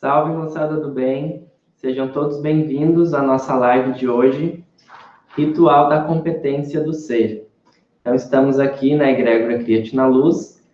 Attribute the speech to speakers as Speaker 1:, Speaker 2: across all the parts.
Speaker 1: Salve, moçada do bem! Sejam todos bem-vindos à nossa live de hoje, Ritual da Competência do Ser. Então, estamos aqui na Egrégora Criate na Luz,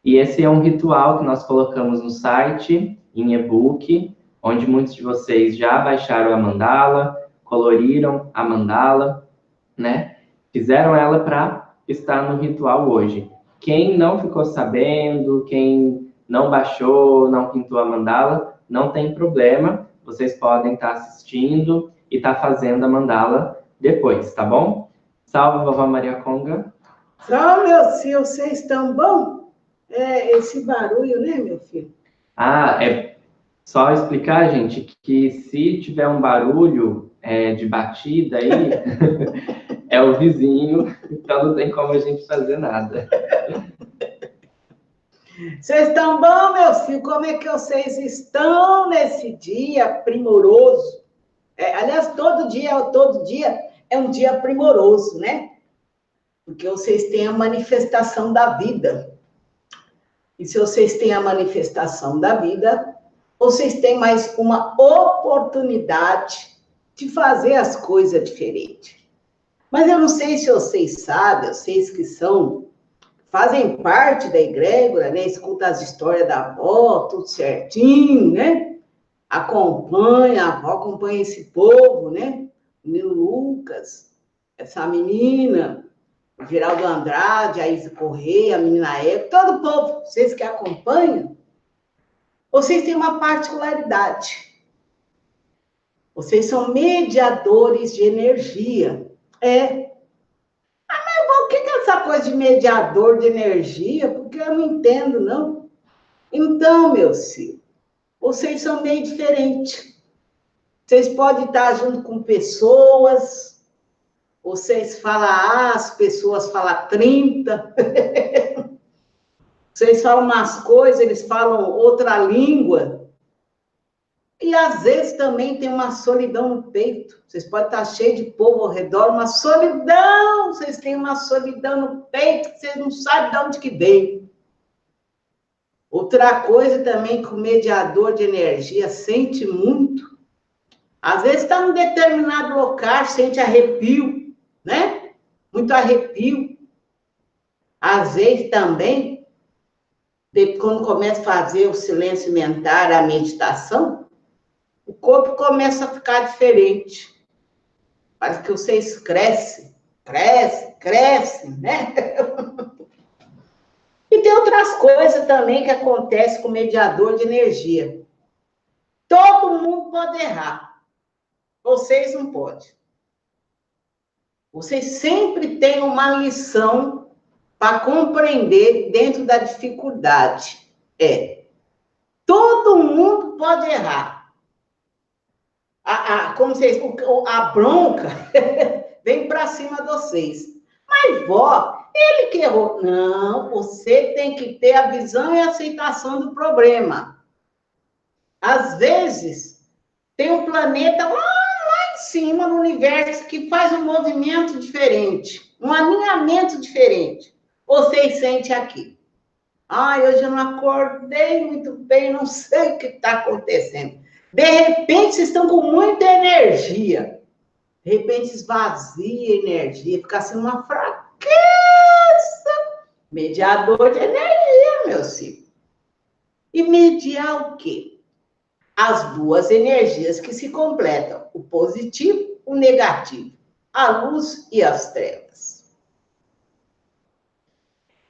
Speaker 1: e esse é um ritual que nós colocamos no site, em e-book, onde muitos de vocês já baixaram a mandala, coloriram a mandala, né? Fizeram ela para estar no ritual hoje. Quem não ficou sabendo, quem não baixou, não pintou a mandala, não tem problema, vocês podem estar assistindo e estar fazendo a mandala depois, tá bom? Salve, vovó Maria Conga.
Speaker 2: Salve, meu filho, vocês estão bom? Esse barulho, né, meu filho?
Speaker 1: É só explicar, gente, que se tiver um barulho de batida aí, é o vizinho, então não tem como a gente fazer nada.
Speaker 2: Vocês estão bom, meu filho? Como é que vocês estão nesse dia primoroso? Aliás, todo dia é um dia primoroso, né? Porque vocês têm a manifestação da vida. E se vocês têm a manifestação da vida, vocês têm mais uma oportunidade de fazer as coisas diferentes. Mas eu não sei se vocês sabem, vocês que fazem parte da egrégora, né? Escuta as histórias da avó, tudo certinho, né? Acompanha, a avó acompanha esse povo, né? O Nilo Lucas, essa menina, o Geraldo Andrade, a Isa Correia, a menina Eva, todo o povo, vocês que acompanham, vocês têm uma particularidade. Vocês são mediadores de energia. O que é essa coisa de mediador de energia? Porque eu não entendo, não. Então, meus filhos, vocês são meio diferentes. Vocês podem estar junto com pessoas, vocês falam A, as pessoas falam 30. Vocês falam umas coisas, eles falam outra língua. E às vezes também tem uma solidão no peito. Vocês podem estar cheios de povo ao redor, uma solidão. Vocês têm uma solidão no peito que vocês não sabem de onde que veio. Outra coisa também que o mediador de energia sente muito. Às vezes está em determinado local, sente arrepio, né? Muito arrepio. Às vezes também, quando começa a fazer o silêncio mental, a meditação, o corpo começa a ficar diferente. Parece que vocês crescem, né? E tem outras coisas também que acontecem com o mediador de energia. Todo mundo pode errar. Vocês não podem. Vocês sempre têm uma lição para compreender dentro da dificuldade. Todo mundo pode errar. Como vocês, a bronca vem para cima de vocês. Mas, vó, ele que errou. Não, você tem que ter a visão e a aceitação do problema. Às vezes, tem um planeta lá em cima no universo que faz um movimento diferente, um alinhamento diferente. Vocês sentem aqui. Hoje eu não acordei muito bem, não sei o que está acontecendo. De repente, vocês estão com muita energia. De repente, esvazia a energia, fica assim uma fraqueza. Mediador de energia, meu filho. E mediar o quê? As duas energias que se completam, o positivo, o negativo, a luz e as trevas.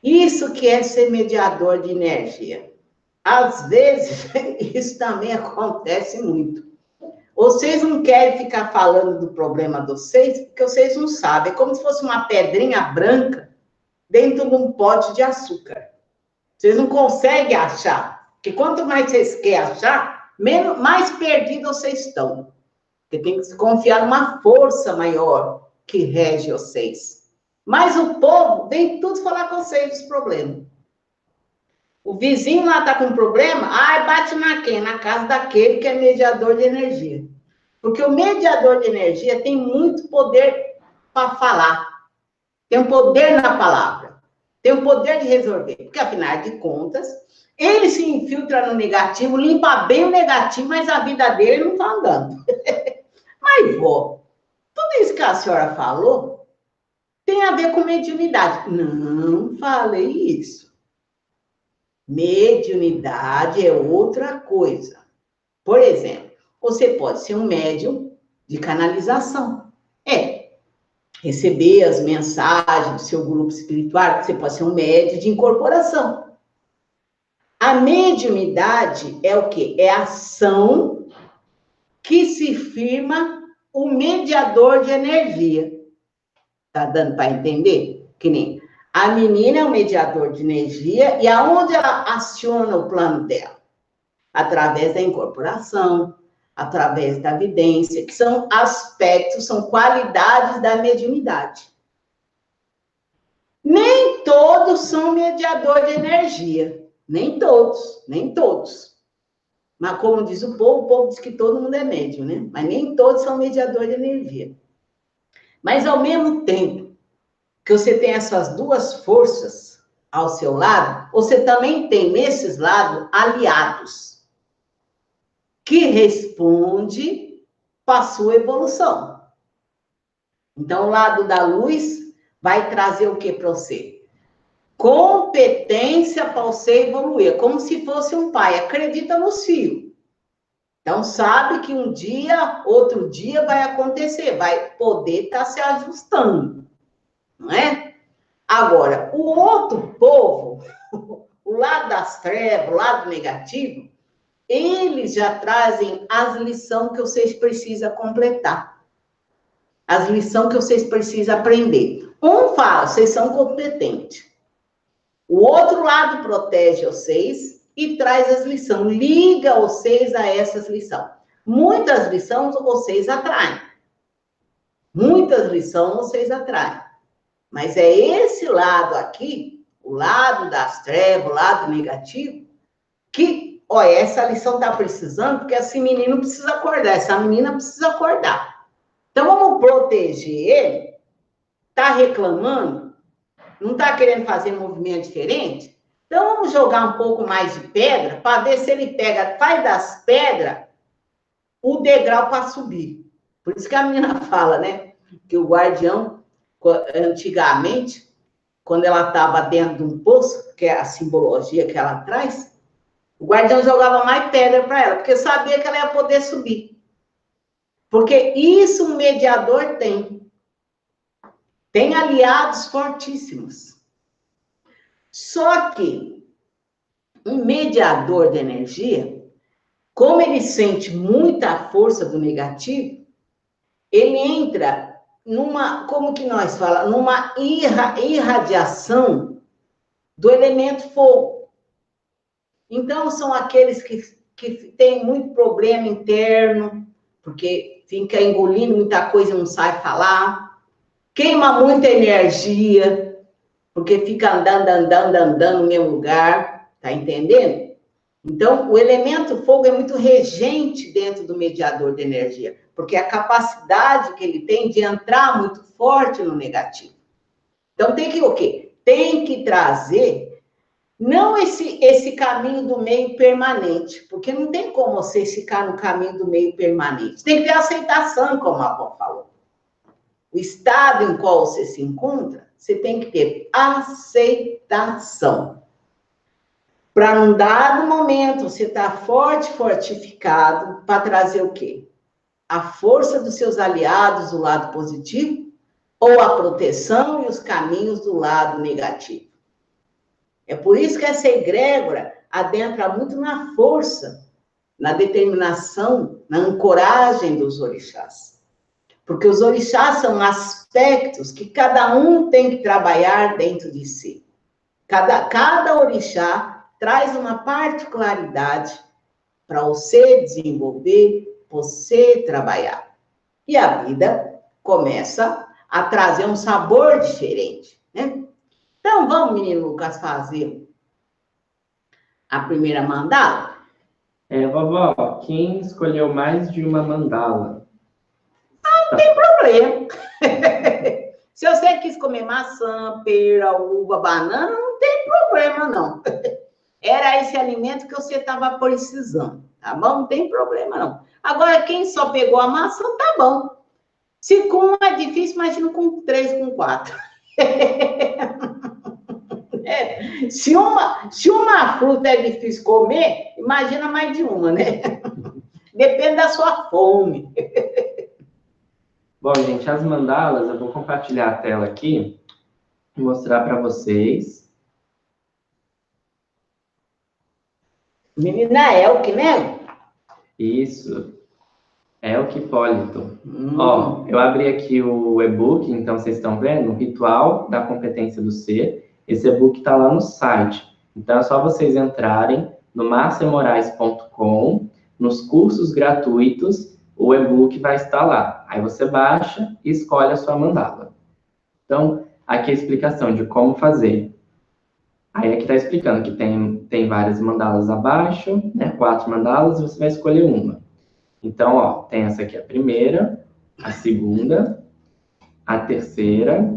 Speaker 2: Isso que é ser mediador de energia. Às vezes, isso também acontece muito. Vocês não querem ficar falando do problema de vocês, porque vocês não sabem. É como se fosse uma pedrinha branca dentro de um pote de açúcar. Vocês não conseguem achar. Porque quanto mais vocês querem achar, mais perdidos vocês estão. Porque tem que se confiar numa força maior que rege vocês. Mas o povo vem tudo falar com vocês dos problemas. O vizinho lá está com problema, bate na casa daquele que é mediador de energia. Porque o mediador de energia tem muito poder para falar. Tem um poder na palavra. Tem um poder de resolver. Porque, afinal de contas, Ele se infiltra no negativo, limpa bem o negativo, mas a vida dele não está andando. Mas, vó, tudo isso que a senhora falou tem a ver com mediunidade. Não falei isso. Mediunidade é outra coisa. Por exemplo, você pode ser um médium de canalização. Receber as mensagens do seu grupo espiritual, você pode ser um médium de incorporação. A mediunidade é o quê? É a ação que se firma o mediador de energia. Tá dando para entender? Que nem a menina é o mediador de energia e aonde ela aciona o plano dela? Através da incorporação, através da vidência, que são aspectos, são qualidades da mediunidade. Nem todos são mediador de energia. Nem todos, nem todos. Mas como diz o povo diz que todo mundo é médium, né? Mas nem todos são mediador de energia. Mas ao mesmo tempo que você tem essas duas forças ao seu lado, você também tem nesses lados aliados que respondem para a sua evolução. Então, o lado da luz vai trazer o que para você? Competência para você evoluir, como se fosse um pai, acredita nos filhos. Então, sabe que um dia, outro dia vai acontecer, vai poder estar se ajustando, não é? Agora, o outro povo, o lado das trevas, o lado negativo, eles já trazem as lições que vocês precisam completar. As lições que vocês precisam aprender. Um fala, vocês são competentes. O outro lado protege vocês e traz as lições, liga vocês a essas lições. Muitas lições vocês atraem. Muitas lições vocês atraem. Mas é esse lado aqui, o lado das trevas, o lado negativo, que, olha, essa lição está precisando, porque esse menino precisa acordar, essa menina precisa acordar. Então, vamos proteger ele. Está reclamando? Não está querendo fazer movimento diferente? Então, vamos jogar um pouco mais de pedra para ver se ele pega, faz das pedras o degrau para subir. Por isso que a menina fala, né? Que o guardião, antigamente, quando ela estava dentro de um poço, que é a simbologia que ela traz, o guardião jogava mais pedra para ela, porque sabia que ela ia poder subir. Porque isso um mediador tem. Tem aliados fortíssimos. Só que um mediador de energia, como ele sente muita força do negativo, ele entra numa, como que nós falamos, numa irradiação do elemento fogo. Então, são aqueles que têm muito problema interno, porque fica engolindo muita coisa e não sai falar. Queima muita energia, porque fica andando no mesmo lugar, tá entendendo? Então, o elemento fogo é muito regente dentro do mediador de energia, porque a capacidade que ele tem de entrar muito forte no negativo. Então, tem que o quê? Tem que trazer, não esse caminho do meio permanente, porque não tem como você ficar no caminho do meio permanente. Tem que ter aceitação, como a avó falou. O estado em qual você se encontra, você tem que ter aceitação. Para num dado momento, você está forte, fortificado, para trazer o quê? A força dos seus aliados do lado positivo, ou a proteção e os caminhos do lado negativo. É por isso que essa egrégora adentra muito na força, na determinação, na ancoragem dos orixás. Porque os orixás são aspectos que cada um tem que trabalhar dentro de si. Cada orixá traz uma particularidade para você desenvolver, você trabalhar. E a vida começa a trazer um sabor diferente, né? Então, vamos, menino Lucas, fazer a primeira mandala?
Speaker 1: Vovó, quem escolheu mais de uma mandala?
Speaker 2: Não tem problema. Se você quis comer maçã, pera, uva, banana, não tem problema, não. era esse alimento que você estava precisando, tá bom? Não tem problema, não. Agora, quem só pegou a maçã, tá bom. Se com um é difícil, imagina com 3, com 4. Se uma fruta é difícil comer, imagina mais de uma, né? Depende da sua fome.
Speaker 1: Bom, gente, as mandalas, eu vou compartilhar a tela aqui e mostrar para vocês.
Speaker 2: Menina Elke, né?
Speaker 1: Isso, Elke Hipólito. Ó, eu abri aqui o e-book, então vocês estão vendo? O Ritual da Competência do Ser. Esse e-book está lá no site. Então, é só vocês entrarem no marciamorais.com, nos cursos gratuitos, o e-book vai estar lá. Aí você baixa e escolhe a sua mandala. Então, aqui é a explicação de como fazer. Aí aqui está explicando que tem várias mandalas abaixo, né? 4 mandalas, e você vai escolher uma. Então, ó, tem essa aqui a primeira, a segunda, a terceira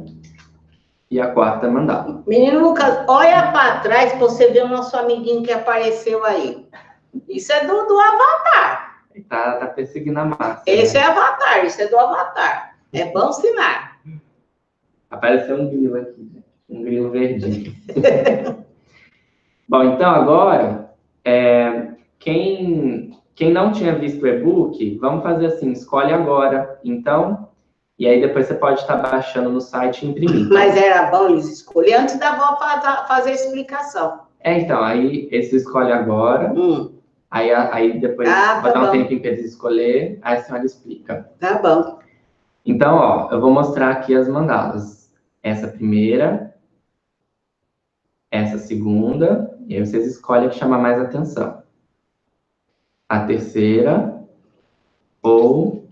Speaker 1: e a quarta mandala.
Speaker 2: Menino Lucas, olha para trás para você ver o nosso amiguinho que apareceu aí. Isso é do Avatar.
Speaker 1: Tá perseguindo a massa.
Speaker 2: Esse
Speaker 1: né?
Speaker 2: é Avatar, isso é do Avatar. É bom sinal.
Speaker 1: Apareceu um grilo aqui, um grilo verdinho. Bom, então agora, quem não tinha visto o e-book, vamos fazer assim, escolhe agora, então, e aí depois você pode estar baixando no site e imprimir.
Speaker 2: Mas era bom eles escolher antes da avó fazer a explicação.
Speaker 1: Então, aí esse escolhe agora, aí depois vai dar um tempinho para eles escolher, aí a senhora explica.
Speaker 2: Tá bom.
Speaker 1: Então, ó, eu vou mostrar aqui as mandalas. Essa primeira, essa segunda, e aí vocês escolhem a que chama mais atenção. A terceira ou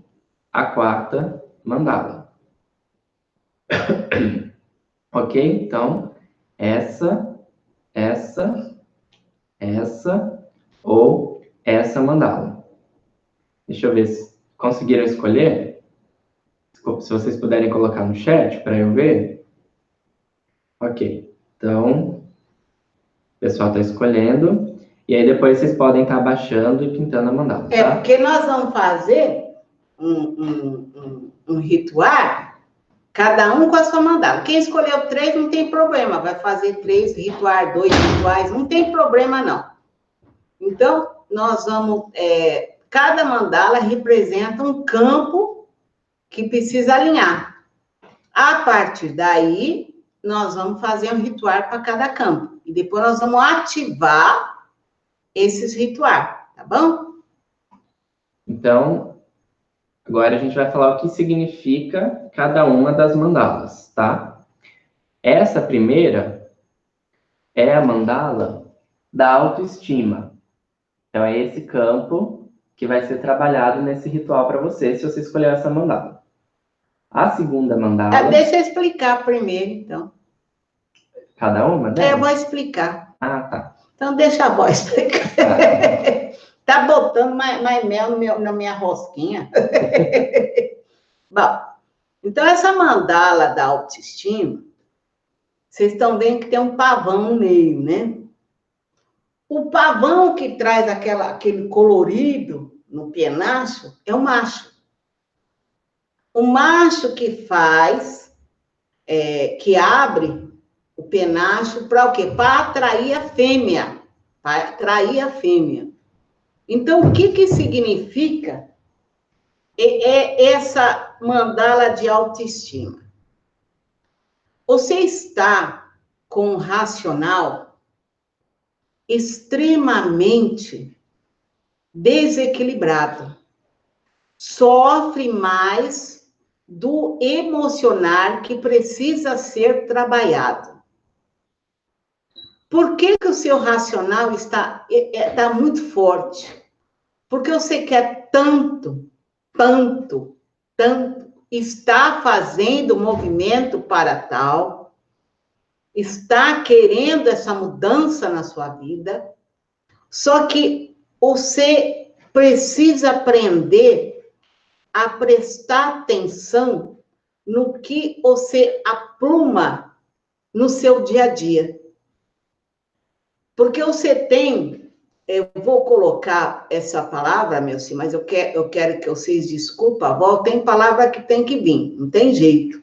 Speaker 1: a quarta mandala. Ok? Então, essa ou essa mandala. Deixa eu ver se conseguiram escolher. Se vocês puderem colocar no chat para eu ver. Ok. Então, o pessoal está escolhendo. E aí depois vocês podem estar baixando e pintando a mandala. Tá?
Speaker 2: É porque nós vamos fazer um ritual, cada um com a sua mandala. Quem escolheu 3 não tem problema, vai fazer 3 rituais, 2 rituais, não tem problema não. Então, nós vamos... cada mandala representa um campo que precisa alinhar. A partir daí, nós vamos fazer um ritual para cada campo. E depois nós vamos ativar esses rituais, tá bom?
Speaker 1: Então, agora a gente vai falar o que significa cada uma das mandalas, tá? Essa primeira é a mandala da autoestima. Então, é esse campo que vai ser trabalhado nesse ritual para você, se você escolher essa mandala. A segunda mandala...
Speaker 2: Deixa eu explicar primeiro, então.
Speaker 1: Cada uma, né?
Speaker 2: Eu vou explicar.
Speaker 1: Ah, tá.
Speaker 2: Então, deixa a avó explicar. Tá botando mais mel na minha rosquinha. Bom, então, essa mandala da autoestima, vocês estão vendo que tem um pavão no meio, né? O pavão que traz aquele colorido no penacho é o macho. O macho que faz, que abre o penacho para o quê? Para atrair a fêmea. Para atrair a fêmea. Então, o que significa essa mandala de autoestima? Você está com um racional extremamente desequilibrado. Sofre mais do emocional que precisa ser trabalhado. Por que o seu racional está muito forte? Porque você quer tanto, está fazendo movimento para tal, está querendo essa mudança na sua vida, só que você precisa aprender a prestar atenção no que você apruma no seu dia a dia. Porque você tem, eu vou colocar essa palavra, meu senhor, mas eu quero que vocês desculpem a volta, tem palavra que tem que vir, não tem jeito.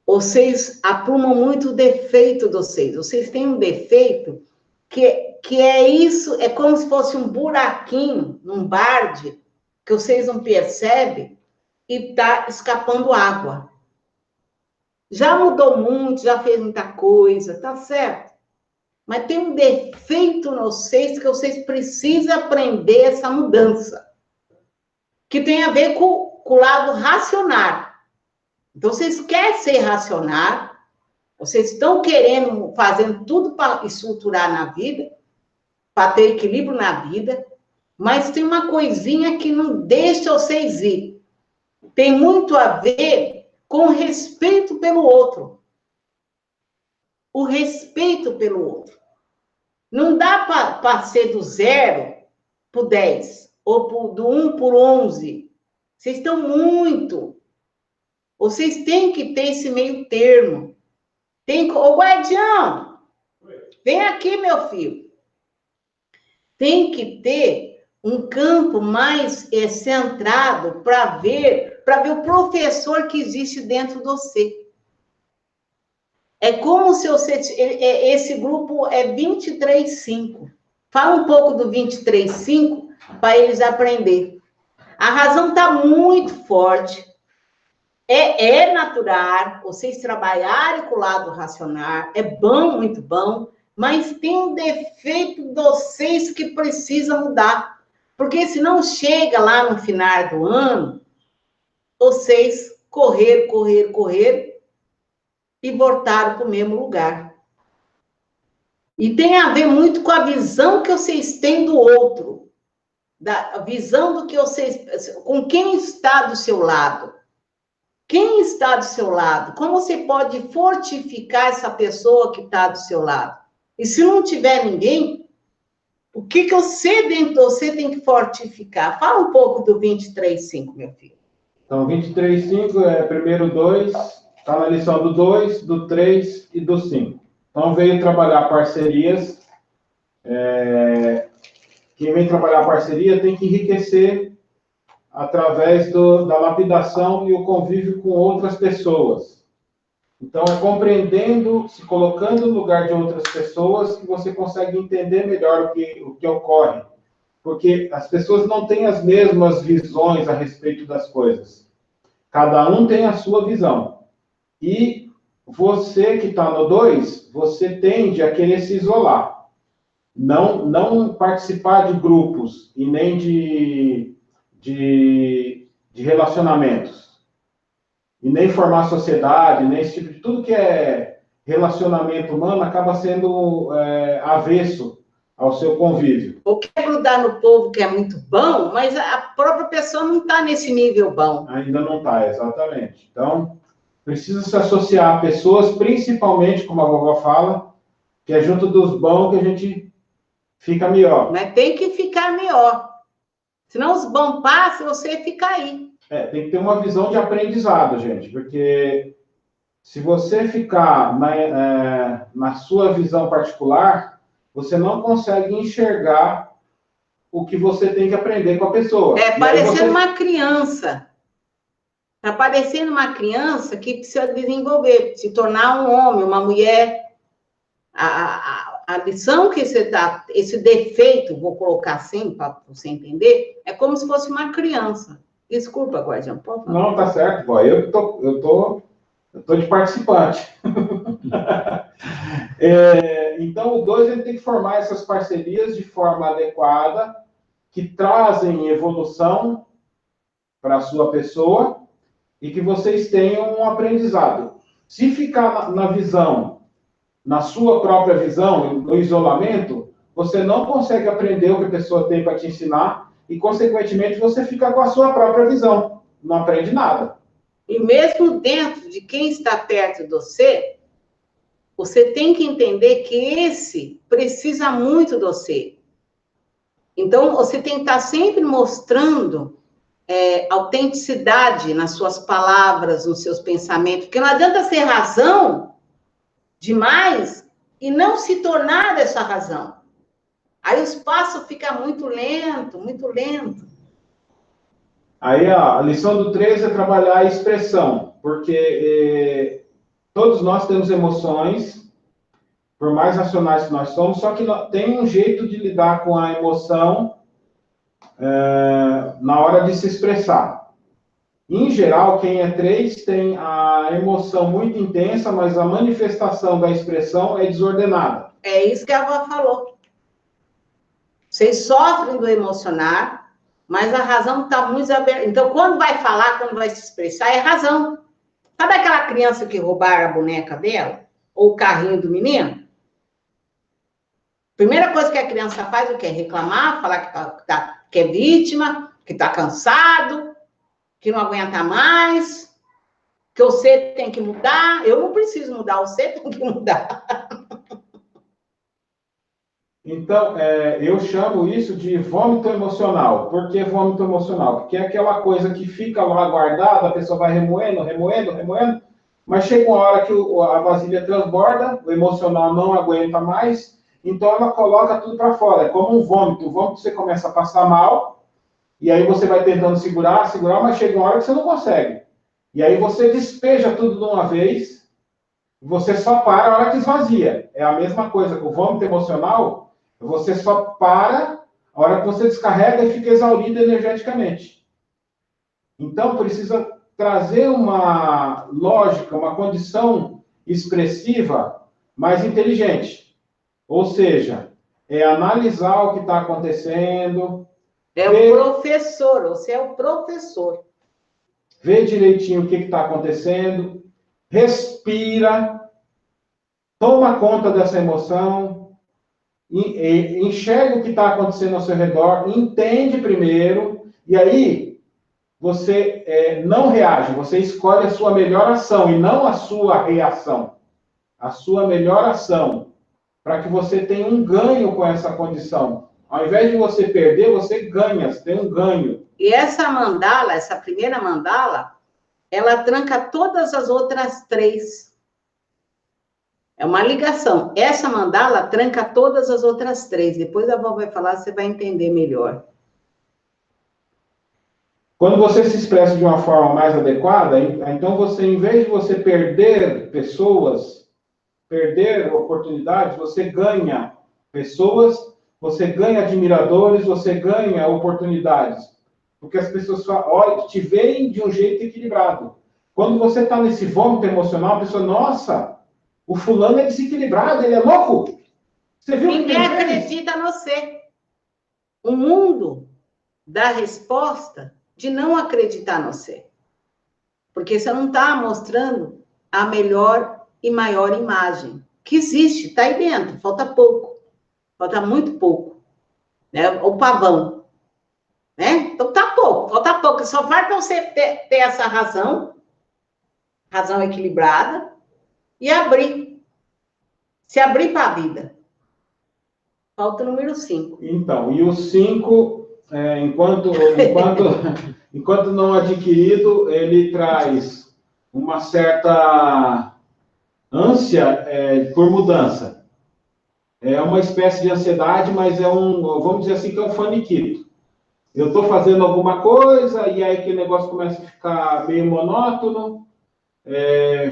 Speaker 2: Vocês aprumam muito o defeito de vocês. Vocês têm um defeito que é isso, é como se fosse um buraquinho num balde que vocês não percebem e está escapando água. Já mudou muito, já fez muita coisa, tá certo? Mas tem um defeito em vocês que vocês precisam aprender essa mudança, que tem a ver com o lado racional. Então, vocês querem ser racional, vocês estão querendo, fazendo tudo para estruturar na vida, para ter equilíbrio na vida, mas tem uma coisinha que não deixa vocês ir. Tem muito a ver com respeito pelo outro. O respeito pelo outro. Não dá para ser do 0 para o 10, ou do 1 para o 11. Vocês estão muito. Vocês têm que ter esse meio termo. Ô, guardião, vem aqui, meu filho. Tem que ter um campo mais centrado para ver o professor que existe dentro de você. É como se você... Esse grupo é 23.5. Fala um pouco do 23.5 para eles aprenderem. A razão está muito forte. É natural vocês trabalharem com o lado racional. É bom, muito bom. Mas tem um defeito de vocês que precisa mudar. Porque senão chega lá no final do ano, vocês correr e voltaram para o mesmo lugar. E tem a ver muito com a visão que vocês têm do outro. A visão do que vocês... Com quem está do seu lado. Quem está do seu lado? Como você pode fortificar essa pessoa que está do seu lado? E se não tiver ninguém, o que você dentro de você tem que fortificar? Fala um pouco do 23.5, meu filho.
Speaker 3: Então, 23.5 é primeiro 2, está na lição do 2, do 3 e do 5. Então, veio trabalhar parcerias. Quem vem trabalhar parceria tem que enriquecer através da lapidação e o convívio com outras pessoas. Então, é compreendendo, se colocando no lugar de outras pessoas, que você consegue entender melhor o que ocorre. Porque as pessoas não têm as mesmas visões a respeito das coisas. Cada um tem a sua visão. E você que está no 2, você tende a querer se isolar. Não participar de grupos e nem de relacionamentos. E nem formar sociedade, nem esse tipo de... Tudo que é relacionamento humano acaba sendo avesso ao seu convívio.
Speaker 2: Ou quer grudar no povo que é muito bom, mas a própria pessoa não está nesse nível bom.
Speaker 3: Ainda não está, exatamente. Então, precisa se associar a pessoas, principalmente, como a vovó fala, que é junto dos bons que a gente fica melhor.
Speaker 2: Mas tem que ficar melhor. Senão os bons passam, você fica aí.
Speaker 3: Tem que ter uma visão de aprendizado, gente, porque se você ficar na sua visão particular, você não consegue enxergar o que você tem que aprender com a pessoa.
Speaker 2: Parecendo uma criança. Está parecendo uma criança que precisa desenvolver, se tornar um homem, uma mulher. A lição que você dá, esse defeito, vou colocar assim, para você entender, é como se fosse uma criança. Desculpa, guardião, pode falar.
Speaker 3: Não, tá certo, vó. Eu tô de participante. Então, o 2 ele tem que formar essas parcerias de forma adequada, que trazem evolução para a sua pessoa e que vocês tenham um aprendizado. Se ficar na visão, na sua própria visão, no isolamento, você não consegue aprender o que a pessoa tem para te ensinar e, consequentemente, você fica com a sua própria visão. Não aprende nada.
Speaker 2: E mesmo dentro de quem está perto de você, você tem que entender que esse precisa muito de você. Então, você tem que estar sempre mostrando autenticidade nas suas palavras, nos seus pensamentos, porque não adianta ser razão demais e não se tornar essa razão. Aí o espaço fica muito lento, muito lento.
Speaker 3: Aí a lição do 3 é trabalhar a expressão, porque todos nós temos emoções, por mais racionais que nós somos, só que tem um jeito de lidar com a emoção na hora de se expressar. Em geral, quem é 3 tem a emoção muito intensa, mas a manifestação da expressão é desordenada.
Speaker 2: É isso que a avó falou. Vocês sofrem do emocionar, mas a razão está muito aberta. Então, quando vai falar, quando vai se expressar, é razão. Sabe aquela criança que roubaram a boneca dela? Ou o carrinho do menino? Primeira coisa que a criança faz, o quê? Reclamar, falar que é vítima, que está cansado, que não aguenta mais, que você tem que mudar. Eu não preciso mudar, você tem que mudar.
Speaker 3: Então, eu chamo isso de vômito emocional. Por que vômito emocional? Porque é aquela coisa que fica lá guardada, a pessoa vai remoendo, remoendo, remoendo, mas chega uma hora que a vasilha transborda, o emocional não aguenta mais, então ela coloca tudo para fora. É como um vômito. O vômito você começa a passar mal, e aí você vai tentando segurar, segurar, mas chega uma hora que você não consegue. E aí você despeja tudo de uma vez, você só para a hora que esvazia. É a mesma coisa com o vômito emocional, você só para a hora que você descarrega e fica exaurido energeticamente. Então, precisa trazer uma lógica, uma condição expressiva mais inteligente. Ou seja, é analisar o que está acontecendo.
Speaker 2: É o professor, você é o professor.
Speaker 3: Vê direitinho o que está acontecendo, respira, toma conta dessa emoção, enxerga o que está acontecendo ao seu redor, entende primeiro, e aí você não reage, você escolhe a sua melhor ação e não a sua reação. A sua melhor ação, para que você tenha um ganho com essa condição. Ao invés de você perder, você ganha, você tem um ganho.
Speaker 2: E essa mandala, essa primeira mandala, ela tranca todas as outras 3. É uma ligação. Essa mandala tranca todas as outras 3. Depois a avó vai falar, você vai entender melhor.
Speaker 3: Quando você se expressa de uma forma mais adequada, então você, em vez de você perder pessoas, perder oportunidades, você ganha pessoas, você ganha admiradores, você ganha oportunidades. Porque as pessoas te veem de um jeito equilibrado. Quando você está nesse vômito emocional, a pessoa, nossa, o fulano é desequilibrado, ele é louco. Você viu?
Speaker 2: Ninguém acredita no você. O mundo dá resposta de não acreditar no você. Porque você não está mostrando a melhor e maior imagem que existe, está aí dentro, falta pouco. Falta muito pouco. Né? O pavão. Né? Então tá pouco, falta pouco. Só falta você ter essa razão equilibrada, e abrir. Se abrir para a vida. Falta o número 5.
Speaker 3: Então, e o 5, enquanto não adquirido, ele traz uma certa ânsia por mudança. É uma espécie de ansiedade, mas vamos dizer assim, que é um faniquito. Eu estou fazendo alguma coisa, e aí aquele negócio começa a ficar meio monótono,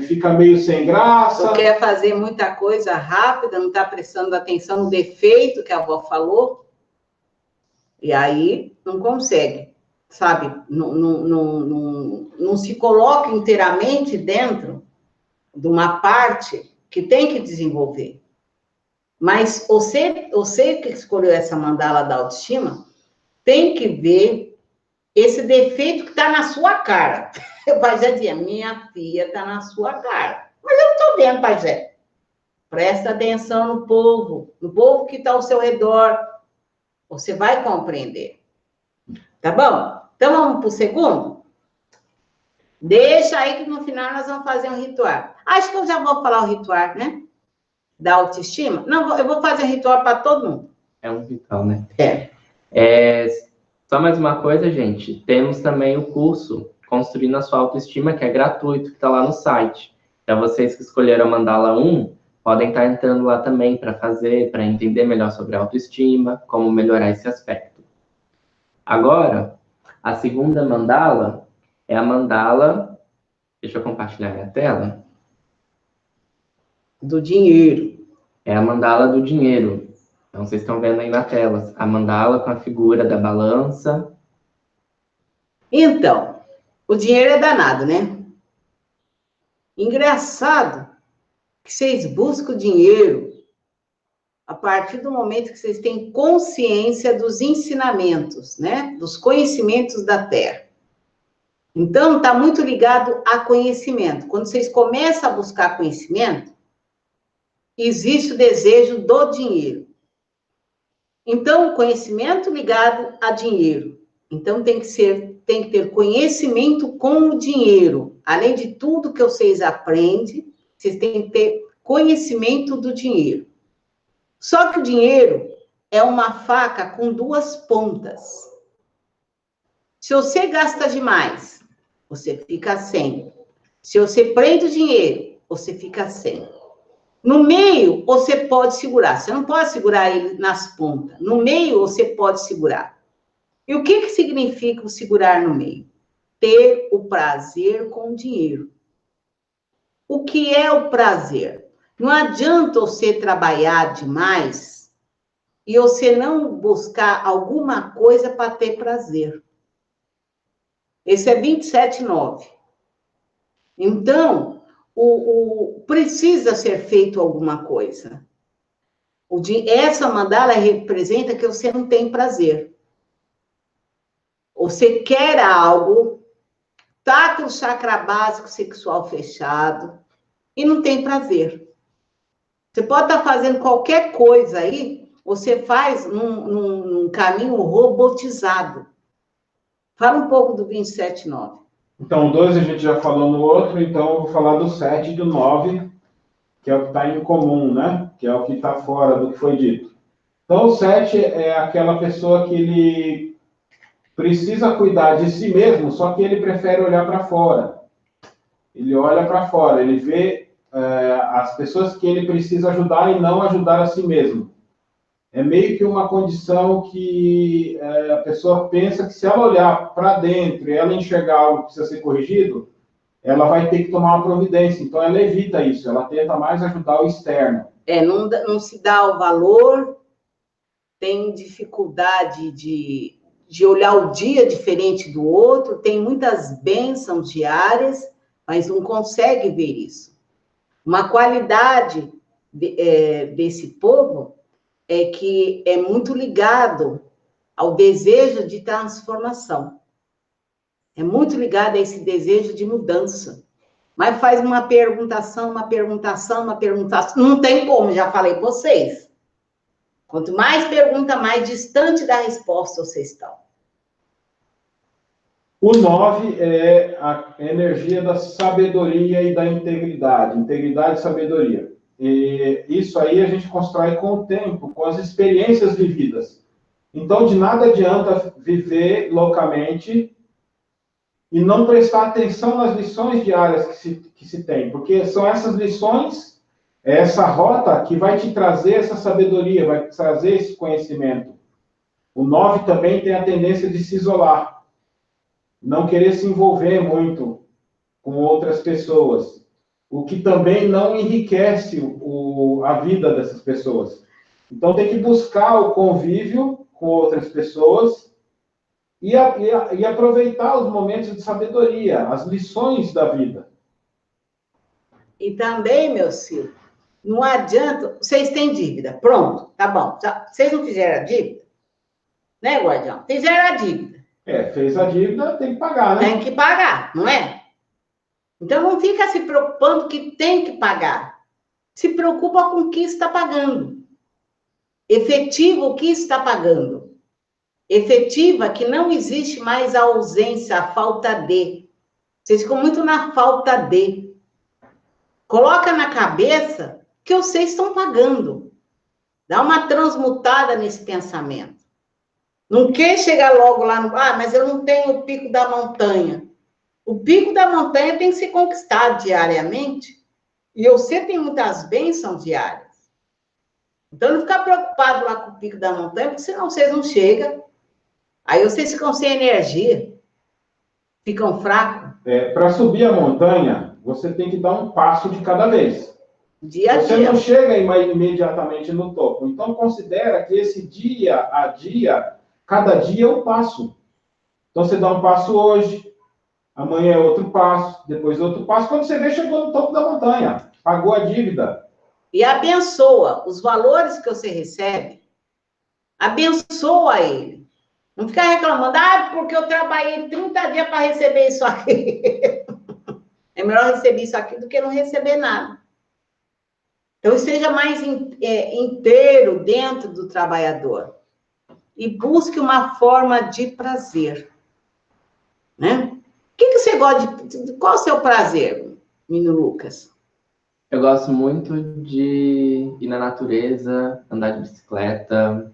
Speaker 3: fica meio sem graça.
Speaker 2: Você quer fazer muita coisa rápida, não está prestando atenção no defeito que a avó falou, e aí não consegue, sabe? Não se coloca inteiramente dentro de uma parte que tem que desenvolver. Mas você que escolheu essa mandala da autoestima, tem que ver esse defeito que está na sua cara. O Pajé dizia, minha filha está na sua cara. Mas eu não estou vendo, Pajé. Presta atenção no povo que está ao seu redor. Você vai compreender. Tá bom? Então, vamos para o segundo? Deixa aí que no final nós vamos fazer um ritual. Acho que eu já vou falar o ritual, né? Da autoestima. Não, eu vou fazer um ritual para todo mundo.
Speaker 1: É um ritual, né? Só mais uma coisa, gente. Temos também o curso Construindo a Sua Autoestima, que é gratuito, que está lá no site. Para vocês que escolheram a mandala 1, podem estar entrando lá também para entender melhor sobre a autoestima, como melhorar esse aspecto. Agora, a segunda mandala é a mandala... Deixa eu compartilhar minha tela.
Speaker 2: Do dinheiro.
Speaker 1: É a mandala do dinheiro. Então, vocês estão vendo aí na tela a mandala com a figura da balança.
Speaker 2: Então, o dinheiro é danado, né? Engraçado que vocês buscam dinheiro a partir do momento que vocês têm consciência dos ensinamentos, né? Dos conhecimentos da Terra. Então, está muito ligado a conhecimento. Quando vocês começam a buscar conhecimento, existe o desejo do dinheiro. Então, conhecimento ligado a dinheiro. Então, tem que ter conhecimento com o dinheiro. Além de tudo que vocês aprendem, vocês têm que ter conhecimento do dinheiro. Só que o dinheiro é uma faca com duas pontas. Se você gasta demais, você fica sem. Se você prende o dinheiro, você fica sem. No meio, você pode segurar. Você não pode segurar ele nas pontas. No meio, você pode segurar. E o que significa o segurar no meio? Ter o prazer com o dinheiro. O que é o prazer? Não adianta você trabalhar demais e você não buscar alguma coisa para ter prazer. Esse é 27,9. Então, precisa ser feito alguma coisa. Essa mandala representa que você não tem prazer. Você quer algo, tá com o chakra básico sexual fechado e não tem prazer. Você pode estar fazendo qualquer coisa aí, você faz num caminho robotizado. Fala um pouco do 27,9.
Speaker 3: Então, o 2 a gente já falou no outro, então eu vou falar do 7 e do 9, que é o que está em comum, né? Que é o que está fora do que foi dito. Então, o 7 é aquela pessoa que ele precisa cuidar de si mesmo, só que ele prefere olhar para fora. Ele olha para fora, ele vê as pessoas que ele precisa ajudar e não ajudar a si mesmo. É meio que uma condição que a pessoa pensa que se ela olhar para dentro e ela enxergar algo que precisa ser corrigido, ela vai ter que tomar uma providência. Então, ela evita isso, ela tenta mais ajudar o externo.
Speaker 2: Não se dá o valor, tem dificuldade de olhar o dia diferente do outro, tem muitas bênçãos diárias, mas não consegue ver isso. Uma qualidade desse povo é que é muito ligado ao desejo de transformação. É muito ligado a esse desejo de mudança. Mas faz uma perguntação. Não tem como, já falei para vocês. Quanto mais pergunta, mais distante da resposta vocês estão.
Speaker 3: O 9 é a energia da sabedoria e da integridade. Integridade e sabedoria. E isso aí a gente constrói com o tempo, com as experiências vividas. Então, de nada adianta viver loucamente e não prestar atenção nas lições diárias que se tem, porque são essas lições, essa rota que vai te trazer essa sabedoria, vai te trazer esse conhecimento. O 9 também tem a tendência de se isolar, não querer se envolver muito com outras pessoas, o que também não enriquece a vida dessas pessoas. Então, tem que buscar o convívio com outras pessoas e aproveitar os momentos de sabedoria, as lições da vida.
Speaker 2: E também, meus filhos, não adianta... Vocês têm dívida, pronto, tá bom. Vocês não fizeram a dívida? Né, guardião? Fizeram a dívida.
Speaker 3: Fez a dívida, tem que pagar, né?
Speaker 2: Tem que pagar, não é? Então, não fica se preocupando que tem que pagar. Se preocupa com o que está pagando. Efetivo o que está pagando. Efetiva que não existe mais a ausência, a falta de. Vocês ficam muito na falta de. Coloca na cabeça que vocês estão pagando. Dá uma transmutada nesse pensamento. Não quer chegar logo lá no... mas eu não tenho o pico da montanha. O pico da montanha tem que ser conquistado diariamente. E você tem muitas bênçãos diárias. Então, não ficar preocupado lá com o pico da montanha, porque senão vocês não chegam. Aí vocês ficam sem energia, ficam fracos.
Speaker 3: Para subir a montanha, você tem que dar um passo de cada vez.
Speaker 2: Dia a
Speaker 3: Você
Speaker 2: dia.
Speaker 3: não chega imediatamente no topo. Então, considera que esse dia a dia, cada dia é um passo. Então, você dá um passo hoje, amanhã é outro passo, depois outro passo. Quando você vê, chegou no topo da montanha, pagou a dívida.
Speaker 2: E abençoa os valores que você recebe, abençoa ele. Não fica reclamando, porque eu trabalhei 30 dias para receber isso aqui. É melhor receber isso aqui do que não receber nada. Então, seja mais inteiro dentro do trabalhador. E busque uma forma de prazer. Né? O que você gosta de... Qual é o seu prazer, menino Lucas?
Speaker 1: Eu gosto muito de ir na natureza, andar de bicicleta.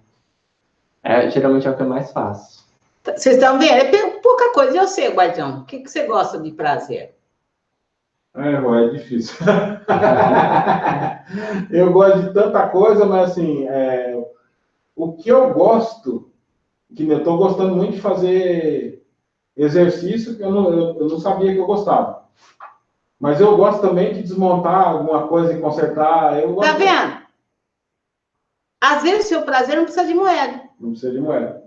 Speaker 1: Geralmente é o que eu mais faço.
Speaker 2: Vocês estão vendo? É pouca coisa. E você, Guardião? O que você gosta de prazer?
Speaker 3: É difícil. Eu gosto de tanta coisa, mas assim, o que eu gosto, que eu estou gostando muito de fazer exercício, que eu não sabia que eu gostava. Mas eu gosto também de desmontar alguma coisa e consertar.
Speaker 2: Tá vendo? Às vezes o seu prazer não precisa de moeda.
Speaker 3: Não precisa de moeda.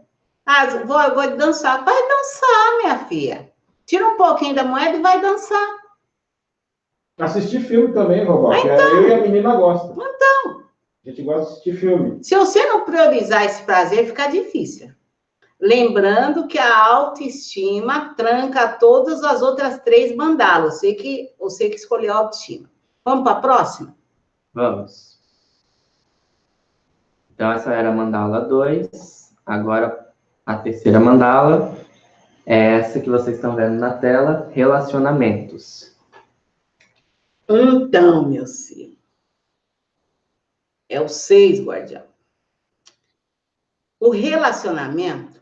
Speaker 2: Eu vou dançar. Vai dançar, minha filha. Tira um pouquinho da moeda e vai dançar.
Speaker 3: Assistir filme também, vovó.
Speaker 2: Então,
Speaker 3: eu e a menina gostam.
Speaker 2: Então.
Speaker 3: A gente gosta de assistir filme.
Speaker 2: Se você não priorizar esse prazer, fica difícil. Lembrando que a autoestima tranca todas as outras 3 mandalas. Você que escolheu a autoestima. Vamos para a próxima?
Speaker 1: Vamos. Então, essa era a mandala 2. Agora, a terceira mandala é essa que vocês estão vendo na tela, relacionamentos.
Speaker 2: Então, meu filho, é o 6, Guardião. O relacionamento,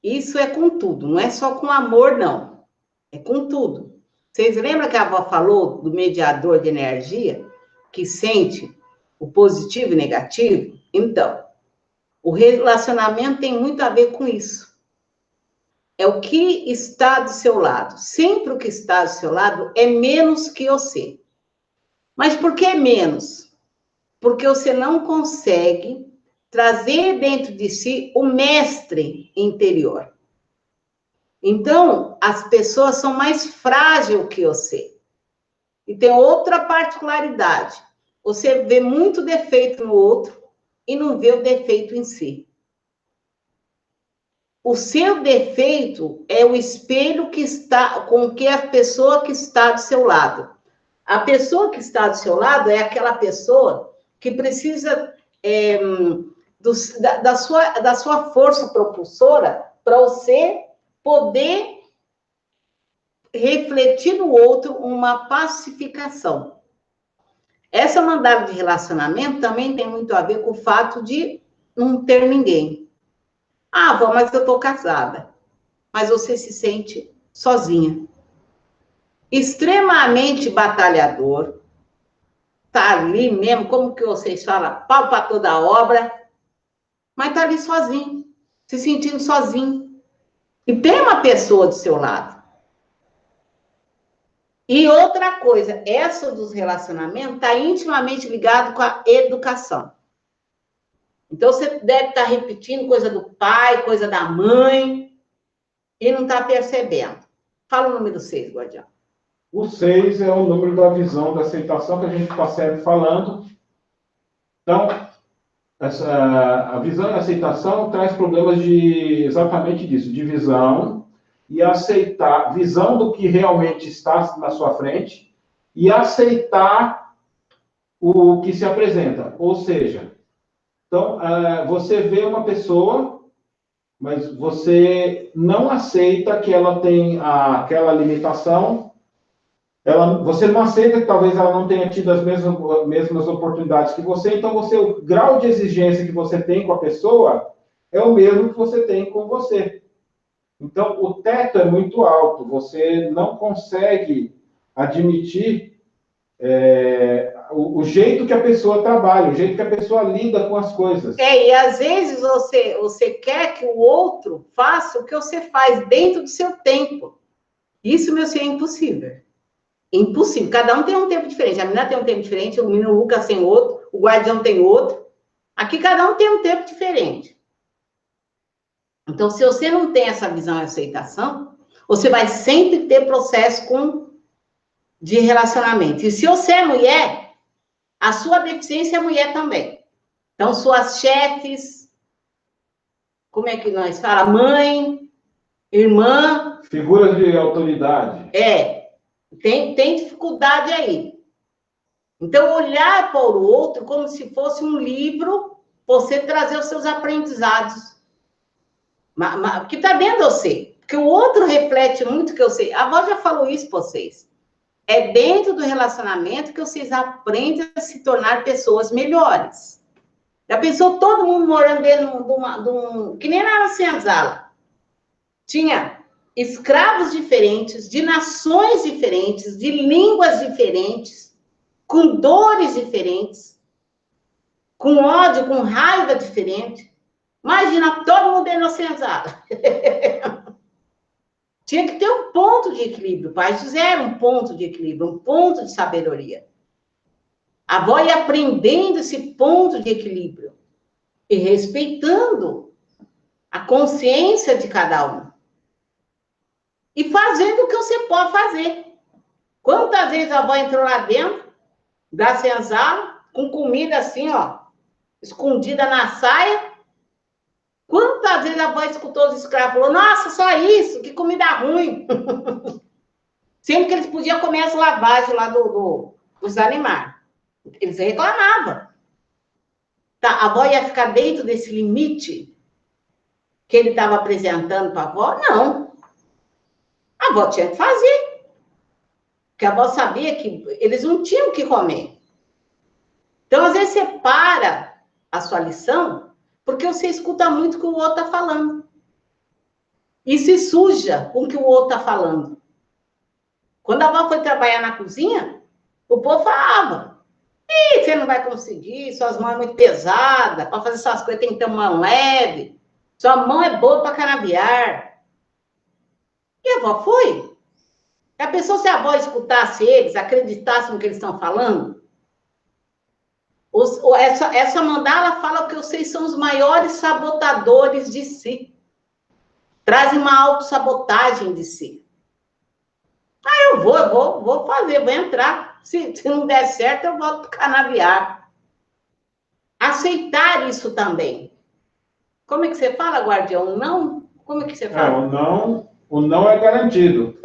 Speaker 2: isso é com tudo, não é só com amor, não. É com tudo. Vocês lembram que a avó falou do mediador de energia, que sente o positivo e negativo? Então, o relacionamento tem muito a ver com isso. É o que está do seu lado. Sempre o que está do seu lado é menos que você. Mas por que menos? Porque você não consegue trazer dentro de si o mestre interior. Então, as pessoas são mais frágeis que você. E tem outra particularidade. Você vê muito defeito no outro e não vê o defeito em si. O seu defeito é o espelho que está com que a pessoa que está do seu lado. A pessoa que está do seu lado é aquela pessoa que precisa da sua força propulsora para você poder refletir no outro uma pacificação. Essa mandala de relacionamento também tem muito a ver com o fato de não ter ninguém. Vó, mas eu estou casada. Mas você se sente sozinha. Extremamente batalhador. Tá ali mesmo, como que vocês falam, pau para toda obra. Mas tá ali sozinho. Se sentindo sozinho. E tem uma pessoa do seu lado. E outra coisa, essa dos relacionamentos está intimamente ligado com a educação. Então, você deve estar repetindo coisa do pai, coisa da mãe, e não está percebendo. Fala o número 6, Guardião.
Speaker 3: O 6 é o número da visão, da aceitação, que a gente está sempre falando. Então, a visão e a aceitação traz problemas exatamente disso, de visão e aceitar, visão do que realmente está na sua frente e aceitar o que se apresenta. Ou seja, então, você vê uma pessoa, mas você não aceita que ela tem aquela limitação, você não aceita que talvez ela não tenha tido as mesmas oportunidades que você, então o grau de exigência que você tem com a pessoa é o mesmo que você tem com você. Então, o teto é muito alto, você não consegue admitir o jeito que a pessoa trabalha, o jeito que a pessoa lida com as coisas.
Speaker 2: E às vezes você quer que o outro faça o que você faz dentro do seu tempo. Isso, meu senhor, é impossível. Impossível. Cada um tem um tempo diferente. A menina tem um tempo diferente, o menino Lucas tem outro, o guardião tem outro. Aqui cada um tem um tempo diferente. Então, se você não tem essa visão e aceitação, você vai sempre ter processo de relacionamento. E se você é mulher, a sua deficiência é mulher também. Então, suas chefes, como é que nós falamos? Mãe, irmã.
Speaker 3: Figuras de autoridade.
Speaker 2: Tem dificuldade aí. Então, olhar para o outro como se fosse um livro, você trazer os seus aprendizados. Que está dentro de você. Porque o outro reflete muito o que eu sei. A avó já falou isso para vocês. É dentro do relacionamento que vocês aprendem a se tornar pessoas melhores. Já pensou todo mundo morando dentro de um... Que nem na senzala. Tinha escravos diferentes, de nações diferentes, de línguas diferentes, com dores diferentes, com ódio, com raiva diferente. Imagina todo mundo dentro da senzala. Tinha que ter um ponto de equilíbrio. Pais fizeram um ponto de equilíbrio, um ponto de sabedoria. A avó ia aprendendo esse ponto de equilíbrio e respeitando a consciência de cada um. E fazendo o que você pode fazer. Quantas vezes a avó entrou lá dentro da senzala, com comida assim, ó, escondida na saia? Quantas vezes a avó escutou os escravos e falou, nossa, só isso, que comida ruim. Sempre que eles podiam comer as lavagens lá dos animais. Eles reclamavam. Tá, a avó ia ficar dentro desse limite que ele estava apresentando para a avó? Não. A avó tinha que fazer. Porque a avó sabia que eles não tinham o que comer. Então, às vezes, você para a sua lição porque você escuta muito o que o outro está falando. E se suja com o que o outro está falando. Quando a avó foi trabalhar na cozinha, o povo falava, você não vai conseguir, suas mãos é muito pesadas, para fazer essas coisas tem que ter uma mão leve, sua mão é boa para canaviar. E a avó foi. E a pessoa, se a avó escutasse eles, acreditasse no que eles estão falando, essa mandala fala que vocês são os maiores sabotadores de si. Trazem uma autossabotagem de si. Eu vou fazer, vou entrar. Se não der certo, eu volto para canaviar. Aceitar isso também. Como é que você fala, guardião? Não? Como é que você fala?
Speaker 3: O não é garantido.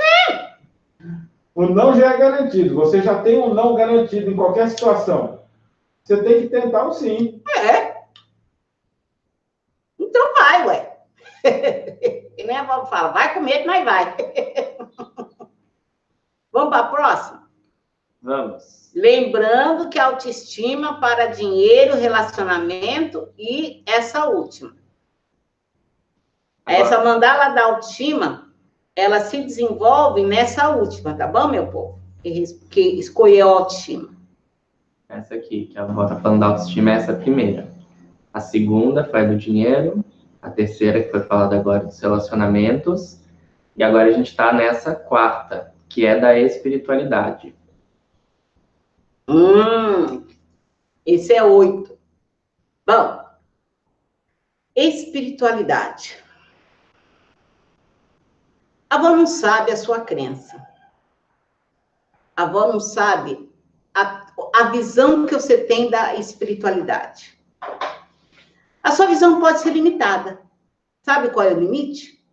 Speaker 3: O não já é garantido. Você já tem um não garantido em qualquer situação. Você tem que tentar o sim.
Speaker 2: Então vai, ué. E nem a avó fala, vai comer que nós vai. Vamos para a próxima?
Speaker 1: Vamos.
Speaker 2: Lembrando que a autoestima para dinheiro, relacionamento e essa última. Essa mandala da autoestima, ela se desenvolve nessa última, tá bom, meu povo? Que escolheu a autoestima.
Speaker 1: Essa aqui, que a avó está falando da autoestima, é essa primeira. A segunda foi a do dinheiro. A terceira, que foi falada agora, dos relacionamentos. E agora a gente está nessa quarta, que é da espiritualidade.
Speaker 2: Esse é 8. Bom, espiritualidade. A avó não sabe a sua crença. A avó não sabe a visão que você tem da espiritualidade. A sua visão pode ser limitada. Sabe qual é o limite?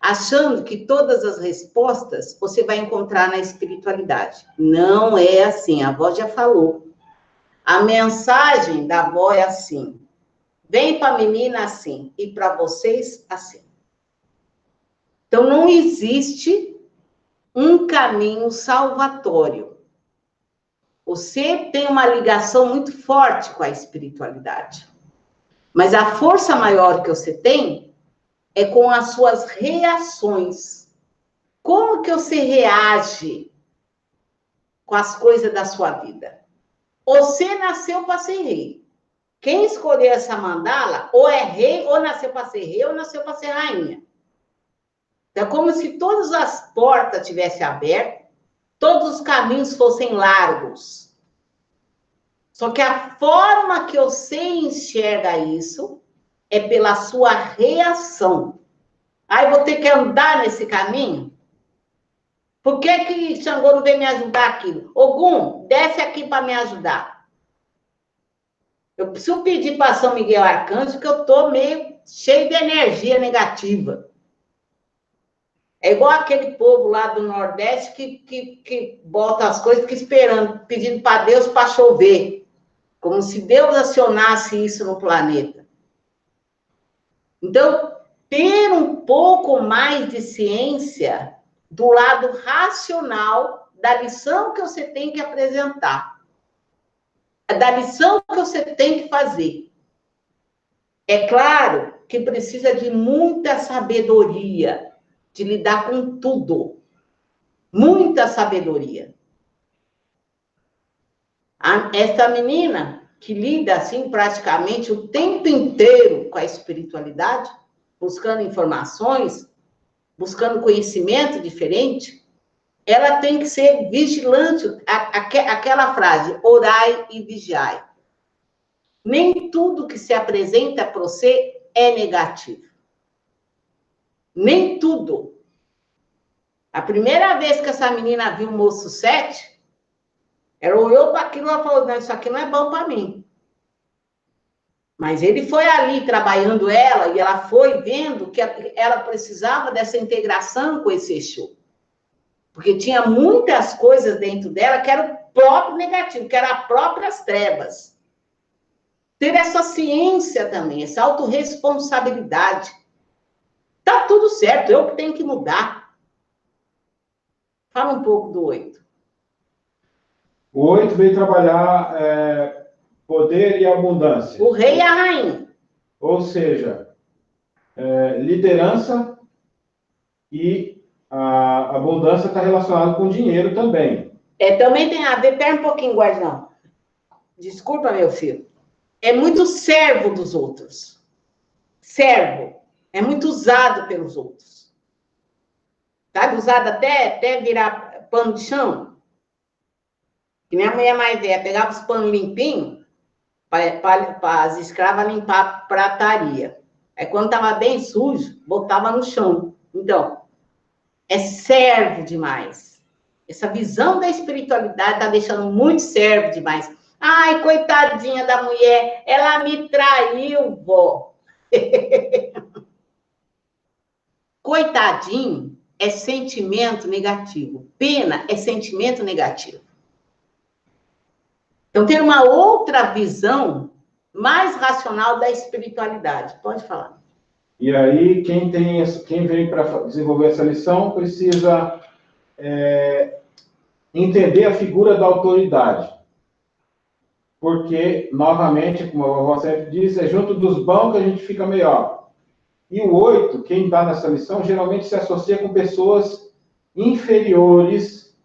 Speaker 2: Achando que todas as respostas você vai encontrar na espiritualidade. Não é assim, a avó já falou. A mensagem da avó é assim. Vem para a menina assim, e para vocês assim. Então, não existe um caminho salvatório. Você tem uma ligação muito forte com a espiritualidade. Mas a força maior que você tem é com as suas reações. Como que você reage com as coisas da sua vida. Você nasceu para ser rei. Quem escolheu essa mandala, ou é rei, ou nasceu para ser rei, ou nasceu para ser rainha. É como se todas as portas tivessem abertas, todos os caminhos fossem largos. Só que a forma que você enxerga isso é pela sua reação. Aí vou ter que andar nesse caminho? Por que Xangô não vem me ajudar aqui? Ogum, desce aqui para me ajudar. Eu preciso pedir para São Miguel Arcanjo, que eu estou meio cheio de energia negativa. É igual aquele povo lá do Nordeste que bota as coisas, fica esperando, pedindo para Deus para chover. Como se Deus acionasse isso no planeta. Então, ter um pouco mais de ciência do lado racional da lição que você tem que apresentar. Da lição que você tem que fazer. É claro que precisa de muita sabedoria, de lidar com tudo. Muita sabedoria. Essa menina que lida assim praticamente o tempo inteiro com a espiritualidade, buscando informações, buscando conhecimento diferente, ela tem que ser vigilante. Aquela frase, orai e vigiai. Nem tudo que se apresenta para você é negativo. Nem tudo. A primeira vez que essa menina viu o moço 7, ela olhou para aquilo e falou, não, isso aqui não é bom para mim. Mas ele foi ali trabalhando ela e ela foi vendo que ela precisava dessa integração com esse Exu. Porque tinha muitas coisas dentro dela que era o próprio negativo, que eram as próprias trevas. Ter essa ciência também, essa autorresponsabilidade. Tá tudo certo, eu que tenho que mudar. Fala um pouco do 8.
Speaker 3: O 8 veio trabalhar poder e abundância.
Speaker 2: O rei e a rainha.
Speaker 3: Ou seja, liderança e a abundância está relacionada com dinheiro também.
Speaker 2: Também tem a ver, pera um pouquinho, guardão. Desculpa, meu filho. É muito servo dos outros. Servo. É muito usado pelos outros. Tá? Usado até virar pano de chão. Que minha mulher mais velha pegava os panos limpinhos para as escravas limpar a prataria. Aí, quando estava bem sujo, botava no chão. Então, é servo demais. Essa visão da espiritualidade está deixando muito servo demais. Ai, coitadinha da mulher, ela me traiu, vó. Coitadinho é sentimento negativo. Pena é sentimento negativo. Então, tem uma outra visão mais racional da espiritualidade. Pode falar.
Speaker 3: E aí, quem vem para desenvolver essa lição precisa entender a figura da autoridade. Porque, novamente, como a vovó sempre diz, é junto dos bons que a gente fica melhor. E o 8, quem dá nessa lição, geralmente se associa com pessoas inferiores,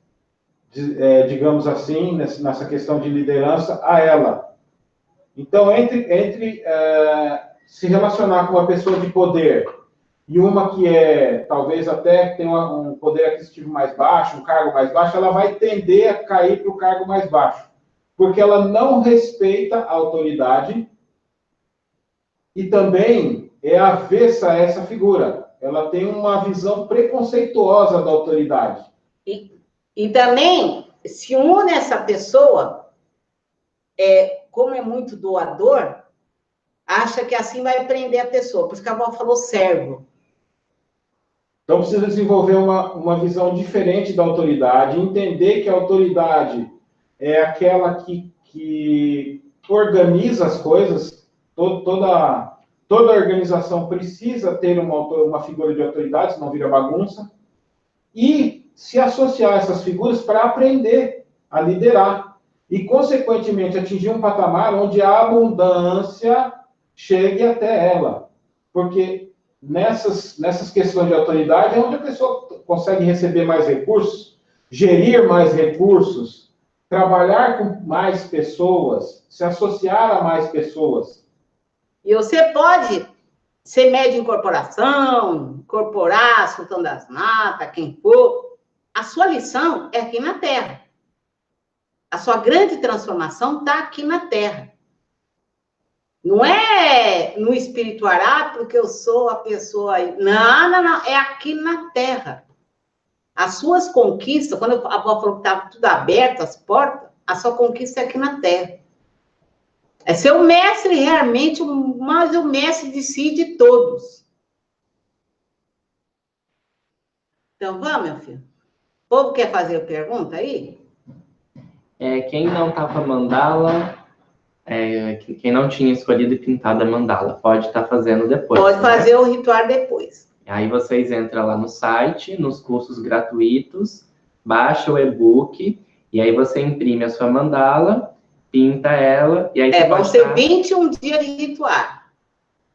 Speaker 3: digamos assim, nessa questão de liderança, a ela. Então, entre se relacionar com uma pessoa de poder e uma que talvez até tem um poder aquisitivo mais baixo, um cargo mais baixo, ela vai tender a cair para o cargo mais baixo. Porque ela não respeita a autoridade e também é avessa a essa figura. Ela tem uma visão preconceituosa da autoridade.
Speaker 2: E também se une essa pessoa, como é muito doador, acha que assim vai prender a pessoa. Por isso que a avó falou servo.
Speaker 3: Então precisa desenvolver uma visão diferente da autoridade, entender que a autoridade é aquela que organiza as coisas. Toda organização precisa ter uma figura de autoridade, senão vira bagunça. E se associar a essas figuras para aprender a liderar. E, consequentemente, atingir um patamar onde a abundância chegue até ela. Porque nessas questões de autoridade é onde a pessoa consegue receber mais recursos, gerir mais recursos, trabalhar com mais pessoas, se associar a mais pessoas.
Speaker 2: E você pode ser médium em corporação, incorporar, Sultão das Matas, quem for. A sua lição é aqui na Terra. A sua grande transformação está aqui na Terra. Não é no espiritual, porque eu sou a pessoa... Não. É aqui na Terra. As suas conquistas, quando a avó falou que estava tudo aberto, as portas, a sua conquista é aqui na Terra. É ser o mestre realmente, mas o mestre de si de todos. Então, vamos, meu filho? O povo quer fazer a pergunta aí?
Speaker 1: Quem não está com a mandala, quem não tinha escolhido e pintado a mandala, pode estar fazendo depois.
Speaker 2: Pode fazer o ritual depois.
Speaker 1: Aí vocês entram lá no site, nos cursos gratuitos, baixa o e-book, e aí você imprime a sua mandala, pinta ela, e aí você
Speaker 2: vão ser 21 dias de ritual.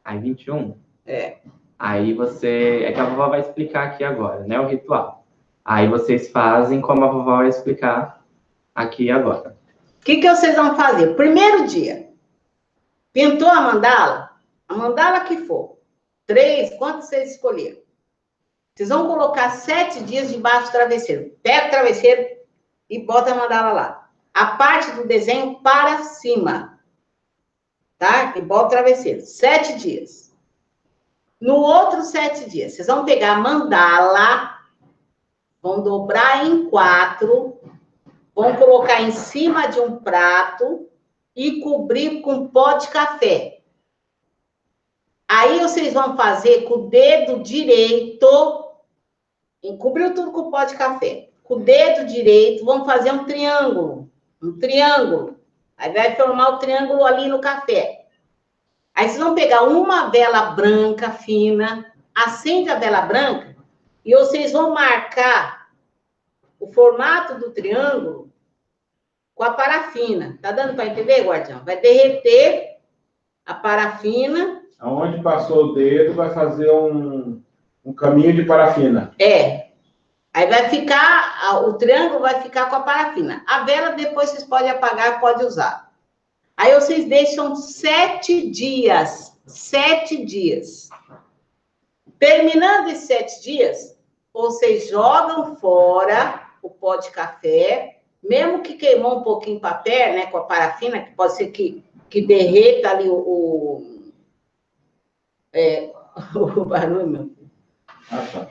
Speaker 1: Aí 21?
Speaker 2: É.
Speaker 1: Aí você... É que a vovó vai explicar aqui agora, né, o ritual. Aí vocês fazem como a vovó vai explicar aqui agora.
Speaker 2: O que vocês vão fazer? Primeiro dia, pintou a mandala que for. 3, quantos vocês escolheram? Vocês vão colocar 7 dias debaixo do travesseiro. Pega o travesseiro e bota a mandala lá. A parte do desenho para cima. Tá? E bota o travesseiro. 7 dias. No outro 7 dias, vocês vão pegar a mandala, vão dobrar em 4, vão colocar em cima de um prato e cobrir com pó de café. Aí vocês vão fazer com o dedo direito, encobriu tudo com pó de café. Com o dedo direito, vão fazer um triângulo. Um triângulo. Aí vai formar o triângulo ali no café. Aí vocês vão pegar uma vela branca fina, acende a vela branca e vocês vão marcar o formato do triângulo com a parafina. Tá dando para entender, guardião? Vai derreter a parafina.
Speaker 3: Aonde passou o dedo, vai fazer um caminho de parafina.
Speaker 2: Aí vai ficar, o triângulo vai ficar com a parafina. A vela depois vocês podem apagar, pode usar. Aí vocês deixam 7 dias. 7 dias. Terminando esses 7 dias, vocês jogam fora o pó de café, mesmo que queimou um pouquinho o papel, né, com a parafina, que pode ser que derreta ali o barulho, meu filho.
Speaker 3: Ah, tá.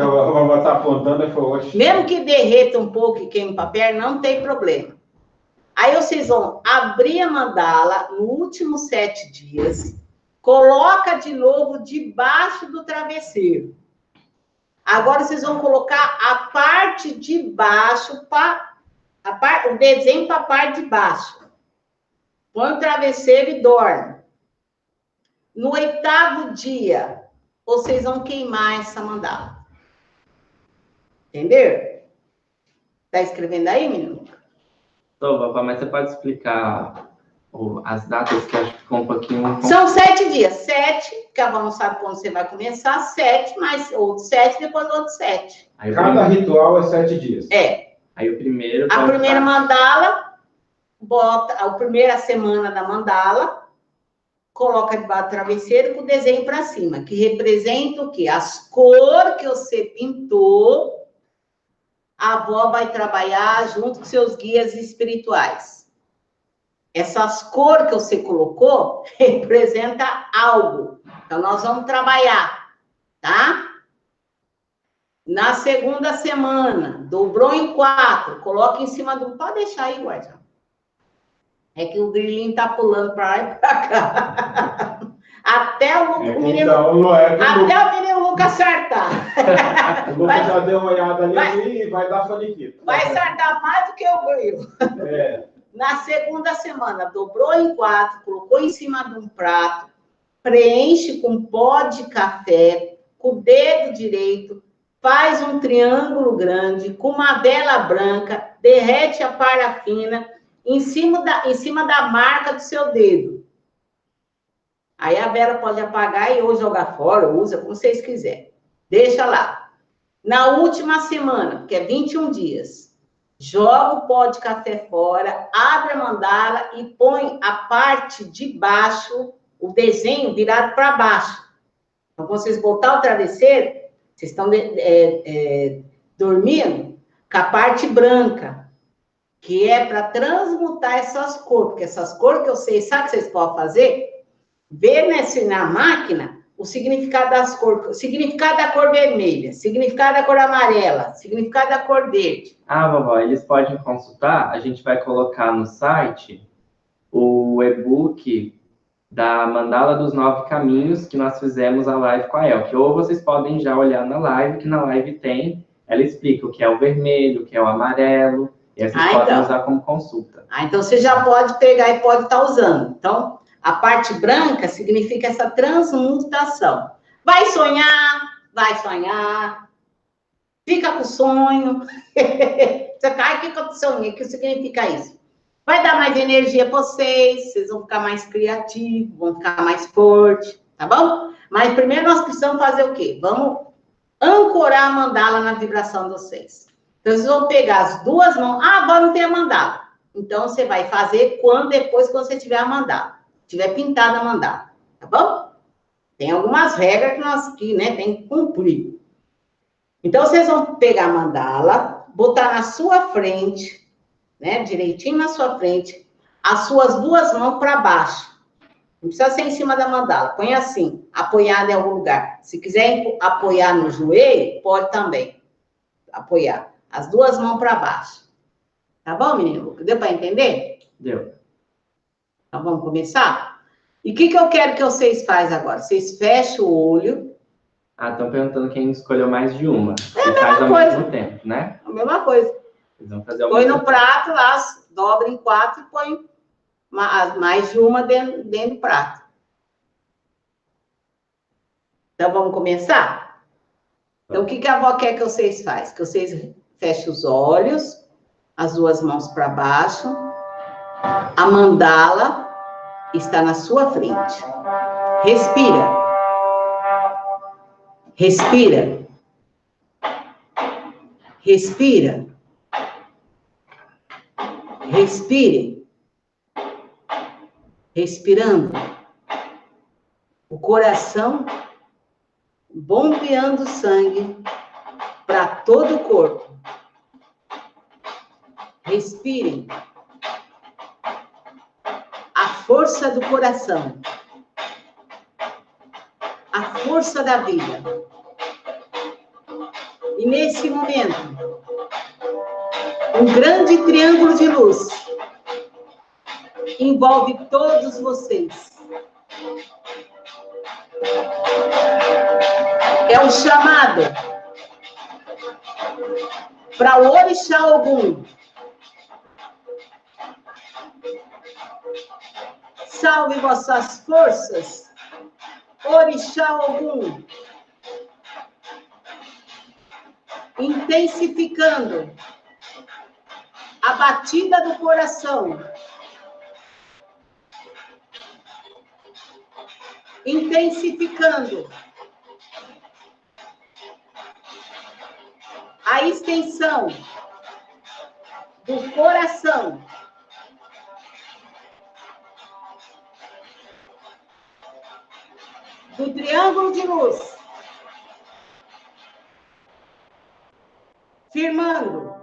Speaker 3: A vovó está apontando e falou, oxe.
Speaker 2: Mesmo que derreta um pouco e queime o papel, não tem problema. Aí vocês vão abrir a mandala no último 7 dias, coloca de novo debaixo do travesseiro. Agora vocês vão colocar a parte de baixo, o desenho para a parte de baixo. Põe o travesseiro e dorme. No 8º dia, vocês vão queimar essa mandala. Entendeu? Tá escrevendo aí, menino?
Speaker 1: Tô, vovó, mas você pode explicar as datas que acho que ficou um pouquinho...
Speaker 2: São 7 dias. 7, que a avó não sabe quando você vai começar. 7, mais outro 7, depois outro 7.
Speaker 3: Cada ritual é 7 dias.
Speaker 1: Aí o primeiro...
Speaker 2: A primeira mandala, bota a primeira semana da mandala, coloca debaixo do travesseiro com o desenho para cima, que representa o quê? As cores que você pintou, a avó vai trabalhar junto com seus guias espirituais. Essas cores que você colocou representa algo. Então, nós vamos trabalhar, tá? Na segunda semana, dobrou em 4, coloca em cima do... Pode deixar aí, guardião. É que o grilinho tá pulando para lá e para cá. Até o menino Lucas acertar.
Speaker 3: O Lucas já deu uma olhada ali e vai dar faniquito.
Speaker 2: Vai acertar mais do que o grilo. Na segunda semana, dobrou em 4, colocou em cima de um prato, preenche com pó de café, com o dedo direito, faz um triângulo grande, com uma vela branca, derrete a parafina em cima da marca do seu dedo. Aí a vela pode apagar e ou jogar fora, ou usa como vocês quiserem. Deixa lá. Na última semana, que é 21 dias, joga o pó de café fora, abre a mandala e põe a parte de baixo, o desenho virado para baixo. Então, quando vocês botar o travesseiro, vocês estão dormindo com a parte branca, que é para transmutar essas cores, porque essas cores que eu sei, sabe o que vocês podem fazer? Ver na máquina o significado das cores, significado da cor vermelha, significado da cor amarela, significado da cor verde.
Speaker 1: Ah, vovó, eles podem consultar, a gente vai colocar no site o e-book da Mandala dos 9 Caminhos, que nós fizemos a live com a Elke. Ou vocês podem já olhar na live, que na live tem, ela explica o que é o vermelho, o que é o amarelo, e aí vocês podem usar como consulta.
Speaker 2: Então você já pode pegar e pode estar usando. Então, a parte branca significa essa transmutação. Vai sonhar, fica com sonho. Você cai, o que eu sonhei? O que significa isso? Vai dar mais energia para vocês vão ficar mais criativos, vão ficar mais fortes, tá bom? Mas primeiro nós precisamos fazer o quê? Vamos ancorar a mandala na vibração de vocês. Então, vocês vão pegar as duas mãos. Ah, agora não tem a mandala. Então, você vai fazer depois que você tiver a mandala. Tiver pintada a mandala, tá bom? Tem algumas regras que nós aqui, né, tem que cumprir. Então, vocês vão pegar a mandala, botar na sua frente, né, direitinho na sua frente, as suas duas mãos para baixo. Não precisa ser em cima da mandala. Põe assim, apoiada em algum lugar. Se quiser apoiar no joelho, pode também apoiar. As duas mãos para baixo. Tá bom, menino? Deu para entender?
Speaker 1: Deu.
Speaker 2: Então, vamos começar? E o que eu quero que vocês façam agora? Vocês fecham o olho.
Speaker 1: Ah, estão perguntando quem escolheu mais de uma.
Speaker 2: É a
Speaker 1: mesma
Speaker 2: coisa.
Speaker 1: Mesmo tempo, né?
Speaker 2: A mesma coisa.
Speaker 1: Eles vão fazer
Speaker 2: põe no prato lá, dobra em 4 e põe mais de uma dentro do prato. Então, vamos começar? Então, o que a avó quer que vocês façam? Que vocês fechem os olhos, as duas mãos para baixo. A mandala está na sua frente. Respira. Respira. Respira. Respire. Respirando. O coração bombeando sangue para todo o corpo. Respirem. A força do coração. A força da vida. E nesse momento, um grande triângulo de luz envolve todos vocês. É um chamado para o Orixá Ogum. Salve vossas forças, Orixá Ogum. Intensificando a batida do coração. Intensificando a extensão do coração. Do triângulo de luz. Firmando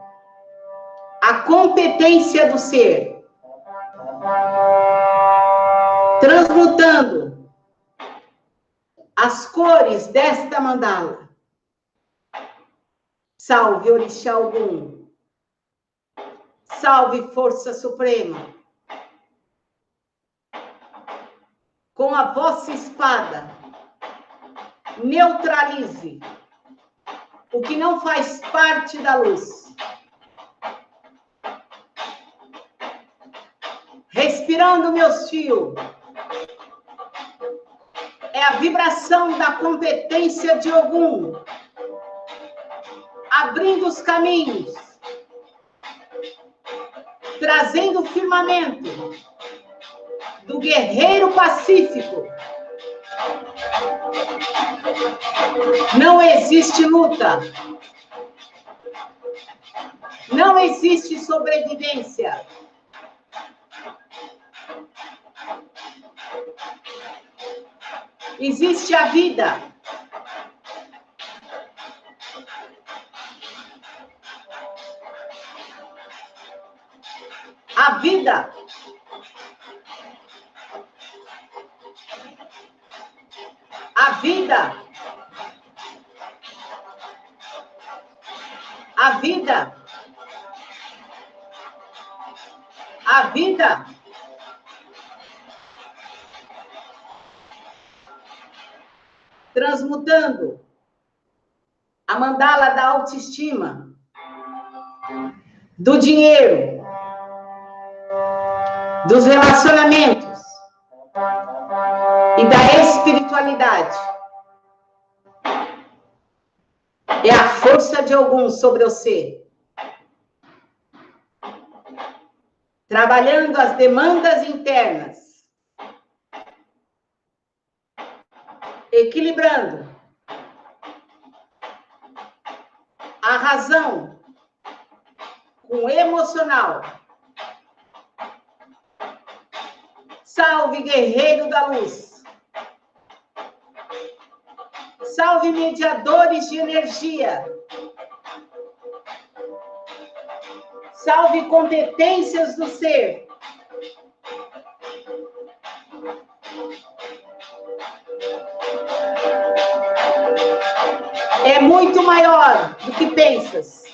Speaker 2: a competência do ser. Transmutando as cores desta mandala. Salve Orixá Ogum. Salve Força Suprema. Com a vossa espada, neutralize o que não faz parte da luz. Respirando, meus fios. É a vibração da competência de Ogum. Abrindo os caminhos. Trazendo o firmamento do guerreiro pacífico. Não existe luta Não existe sobrevivência. Existe a vida. A vida. A vida. A vida. A vida. Transmutando a mandala da autoestima, do dinheiro, dos relacionamentos e da espiritualidade. É a força de alguns sobre você, trabalhando as demandas internas, equilibrando a razão com o emocional. Salve, guerreiro da luz. Salve, mediadores de energia. Salve, competências do ser. É muito maior do que pensas.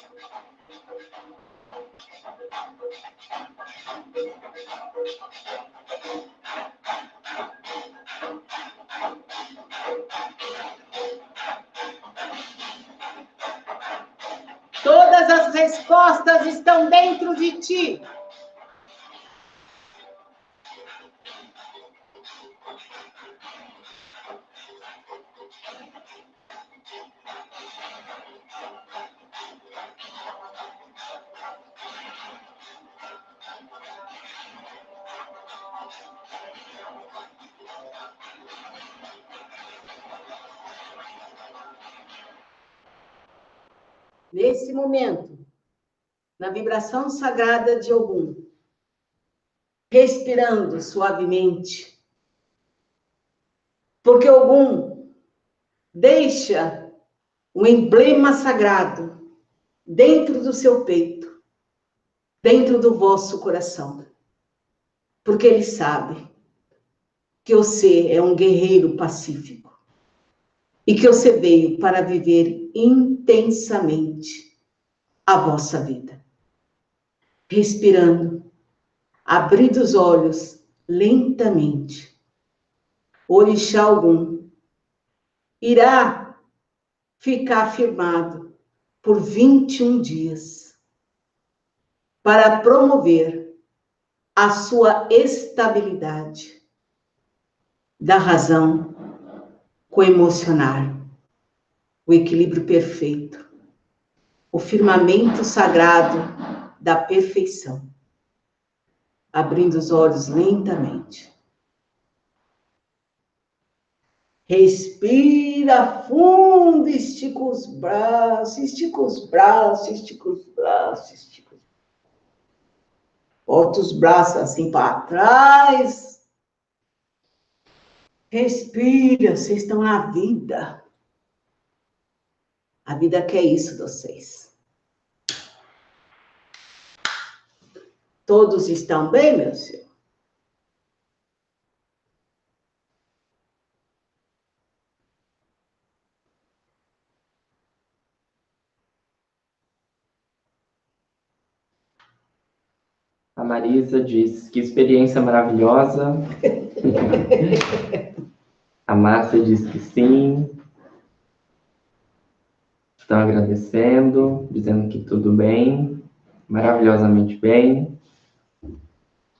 Speaker 2: Todas as respostas estão dentro de ti. Nesse momento, na vibração sagrada de Ogum, respirando suavemente, porque Ogum deixa um emblema sagrado dentro do seu peito, dentro do vosso coração, porque ele sabe que você é um guerreiro pacífico e que você veio para viver intensamente a vossa vida. Respirando, abrindo os olhos lentamente, Orixá Ogum irá ficar firmado por 21 dias para promover a sua estabilidade da razão com o emocional, o equilíbrio perfeito, o firmamento sagrado da perfeição. Abrindo os olhos lentamente. Respira fundo, estica os braços, estica os braços, estica os braços, estica os braços. Bota os braços assim para trás. Respira, vocês estão na vida. A vida quer isso de vocês. Todos estão bem, meu senhor?
Speaker 1: A Marisa diz que experiência maravilhosa. A Márcia diz que sim. Estão agradecendo, dizendo que tudo bem, maravilhosamente bem.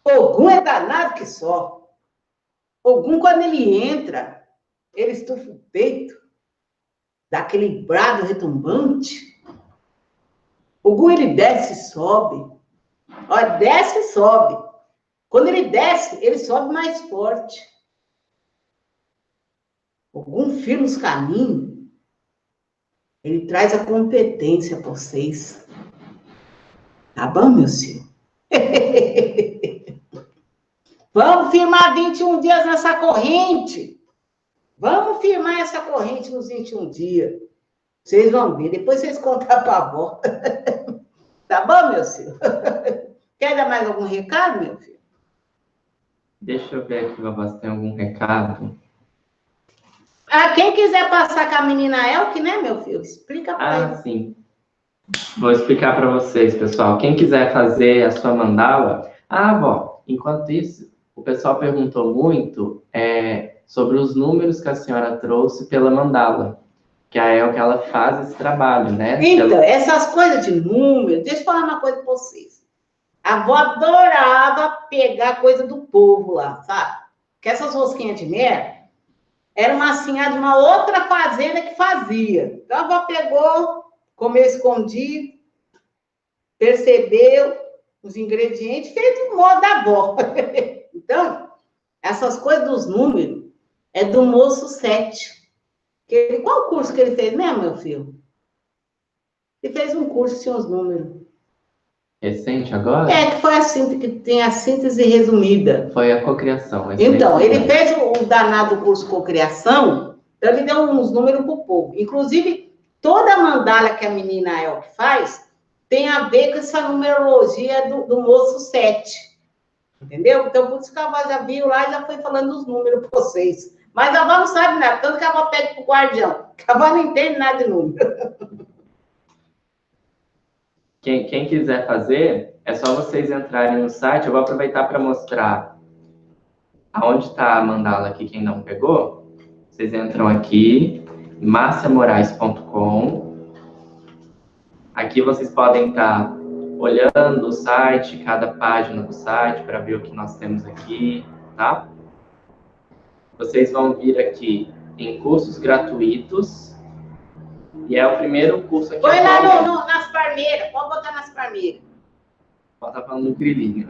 Speaker 2: Ogum é danado que só. Ogum, quando ele entra, ele estufa o peito, dá aquele brado retumbante. Ogum, ele desce e sobe. Olha, desce e sobe. Quando ele desce, ele sobe mais forte. Ogum firma os caminhos. Ele traz a competência para vocês. Tá bom, meu filho? Vamos firmar 21 dias nessa corrente. Vamos firmar essa corrente nos 21 dias. Vocês vão ver. Depois vocês contam para a avó. Tá bom, meu filho? Quer dar mais algum recado, meu filho?
Speaker 1: Deixa eu ver aqui, vovó, se tem algum recado.
Speaker 2: Quem quiser passar com a menina Elke, né, meu filho? Explica para ele.
Speaker 1: Sim. Vou explicar para vocês, pessoal. Quem quiser fazer a sua mandala... vó, enquanto isso, o pessoal perguntou muito sobre os números que a senhora trouxe pela mandala. Que é o que ela faz esse trabalho, né?
Speaker 2: Então, essas coisas de números, deixa eu falar uma coisa para vocês. A avó adorava pegar coisa do povo lá, sabe? Que essas rosquinhas de mel era uma senhora de uma outra fazenda que fazia. Então, a avó pegou, comeu escondido, percebeu os ingredientes, fez o modo da avó. Então, essas coisas dos números é do moço 7. Qual curso que ele fez mesmo, meu filho? Ele fez um curso, tinha os números.
Speaker 1: Recente agora?
Speaker 2: Que foi assim, que tem a síntese resumida.
Speaker 1: Foi a cocriação.
Speaker 2: Então, ele fez o danado curso cocriação, então ele deu uns números para o povo. Inclusive, toda a mandala que a menina Elke faz tem a ver com essa numerologia do moço 7. Entendeu? Então, por isso que a avó já viu lá e já foi falando os números para vocês. Mas a avó não sabe nada, tanto que a avó pede para o guardião, que a avó não entende nada de número.
Speaker 1: Quem quiser fazer, é só vocês entrarem no site. Eu vou aproveitar para mostrar aonde está a mandala aqui, quem não pegou. Vocês entram aqui, marciamorais.com. Aqui vocês podem estar olhando o site, cada página do site, para ver o que nós temos aqui, tá? Vocês vão vir aqui em cursos gratuitos. E é o primeiro curso aqui.
Speaker 2: Põe lá nas palmeiras, pode botar nas palmeiras.
Speaker 1: Pode estar falando no grilinho.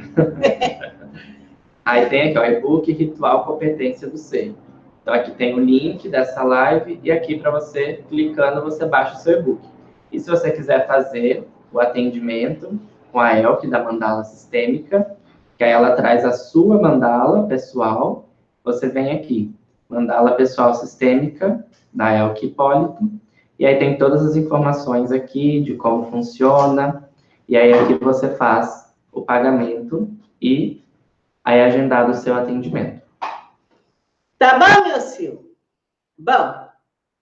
Speaker 1: Aí tem aqui, ó, e-book Ritual Competência do Ser. Então aqui tem o link dessa live e aqui para você, clicando, você baixa o seu e-book. E se você quiser fazer o atendimento com a Elke da Mandala Sistêmica, que aí ela traz a sua mandala pessoal, você vem aqui, Mandala Pessoal Sistêmica, da Elke Hipólito, e aí tem todas as informações aqui de como funciona, e aí aqui você faz o pagamento e aí é agendado o seu atendimento.
Speaker 2: Tá bom, meu filho? Bom,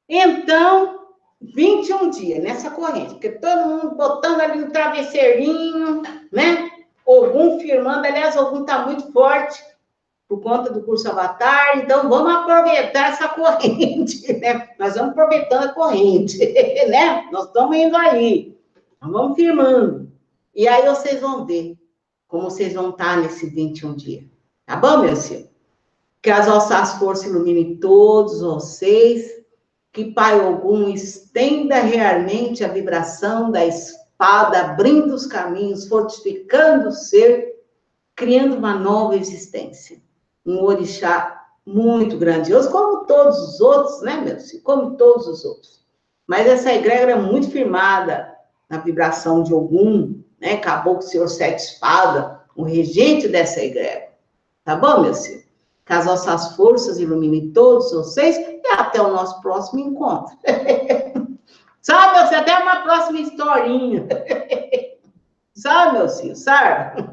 Speaker 2: então, 21 dias nessa corrente, porque todo mundo botando ali no travesseirinho, né? Algum firmando, aliás, algum tá muito forte por conta do curso Avatar, então vamos aproveitar essa corrente, né? Nós vamos aproveitando a corrente, né? Nós estamos indo aí, nós vamos firmando. E aí vocês vão ver como vocês vão estar nesse 21 dias. Tá bom, meu filho? Que as vossas forças iluminem todos vocês, que Pai Ogum estenda realmente a vibração da espada, abrindo os caminhos, fortificando o ser, criando uma nova existência. Um orixá muito grandioso, como todos os outros, né, meu filho? Como todos os outros. Mas essa egrégora é muito firmada na vibração de Ogum, né? Acabou com o Senhor Sete Espadas, o regente dessa egrégora. Tá bom, meu filho? Que as vossas forças iluminem todos vocês e até o nosso próximo encontro. Sabe, meu filho? Até uma próxima historinha. Sabe, meu filho? Sabe?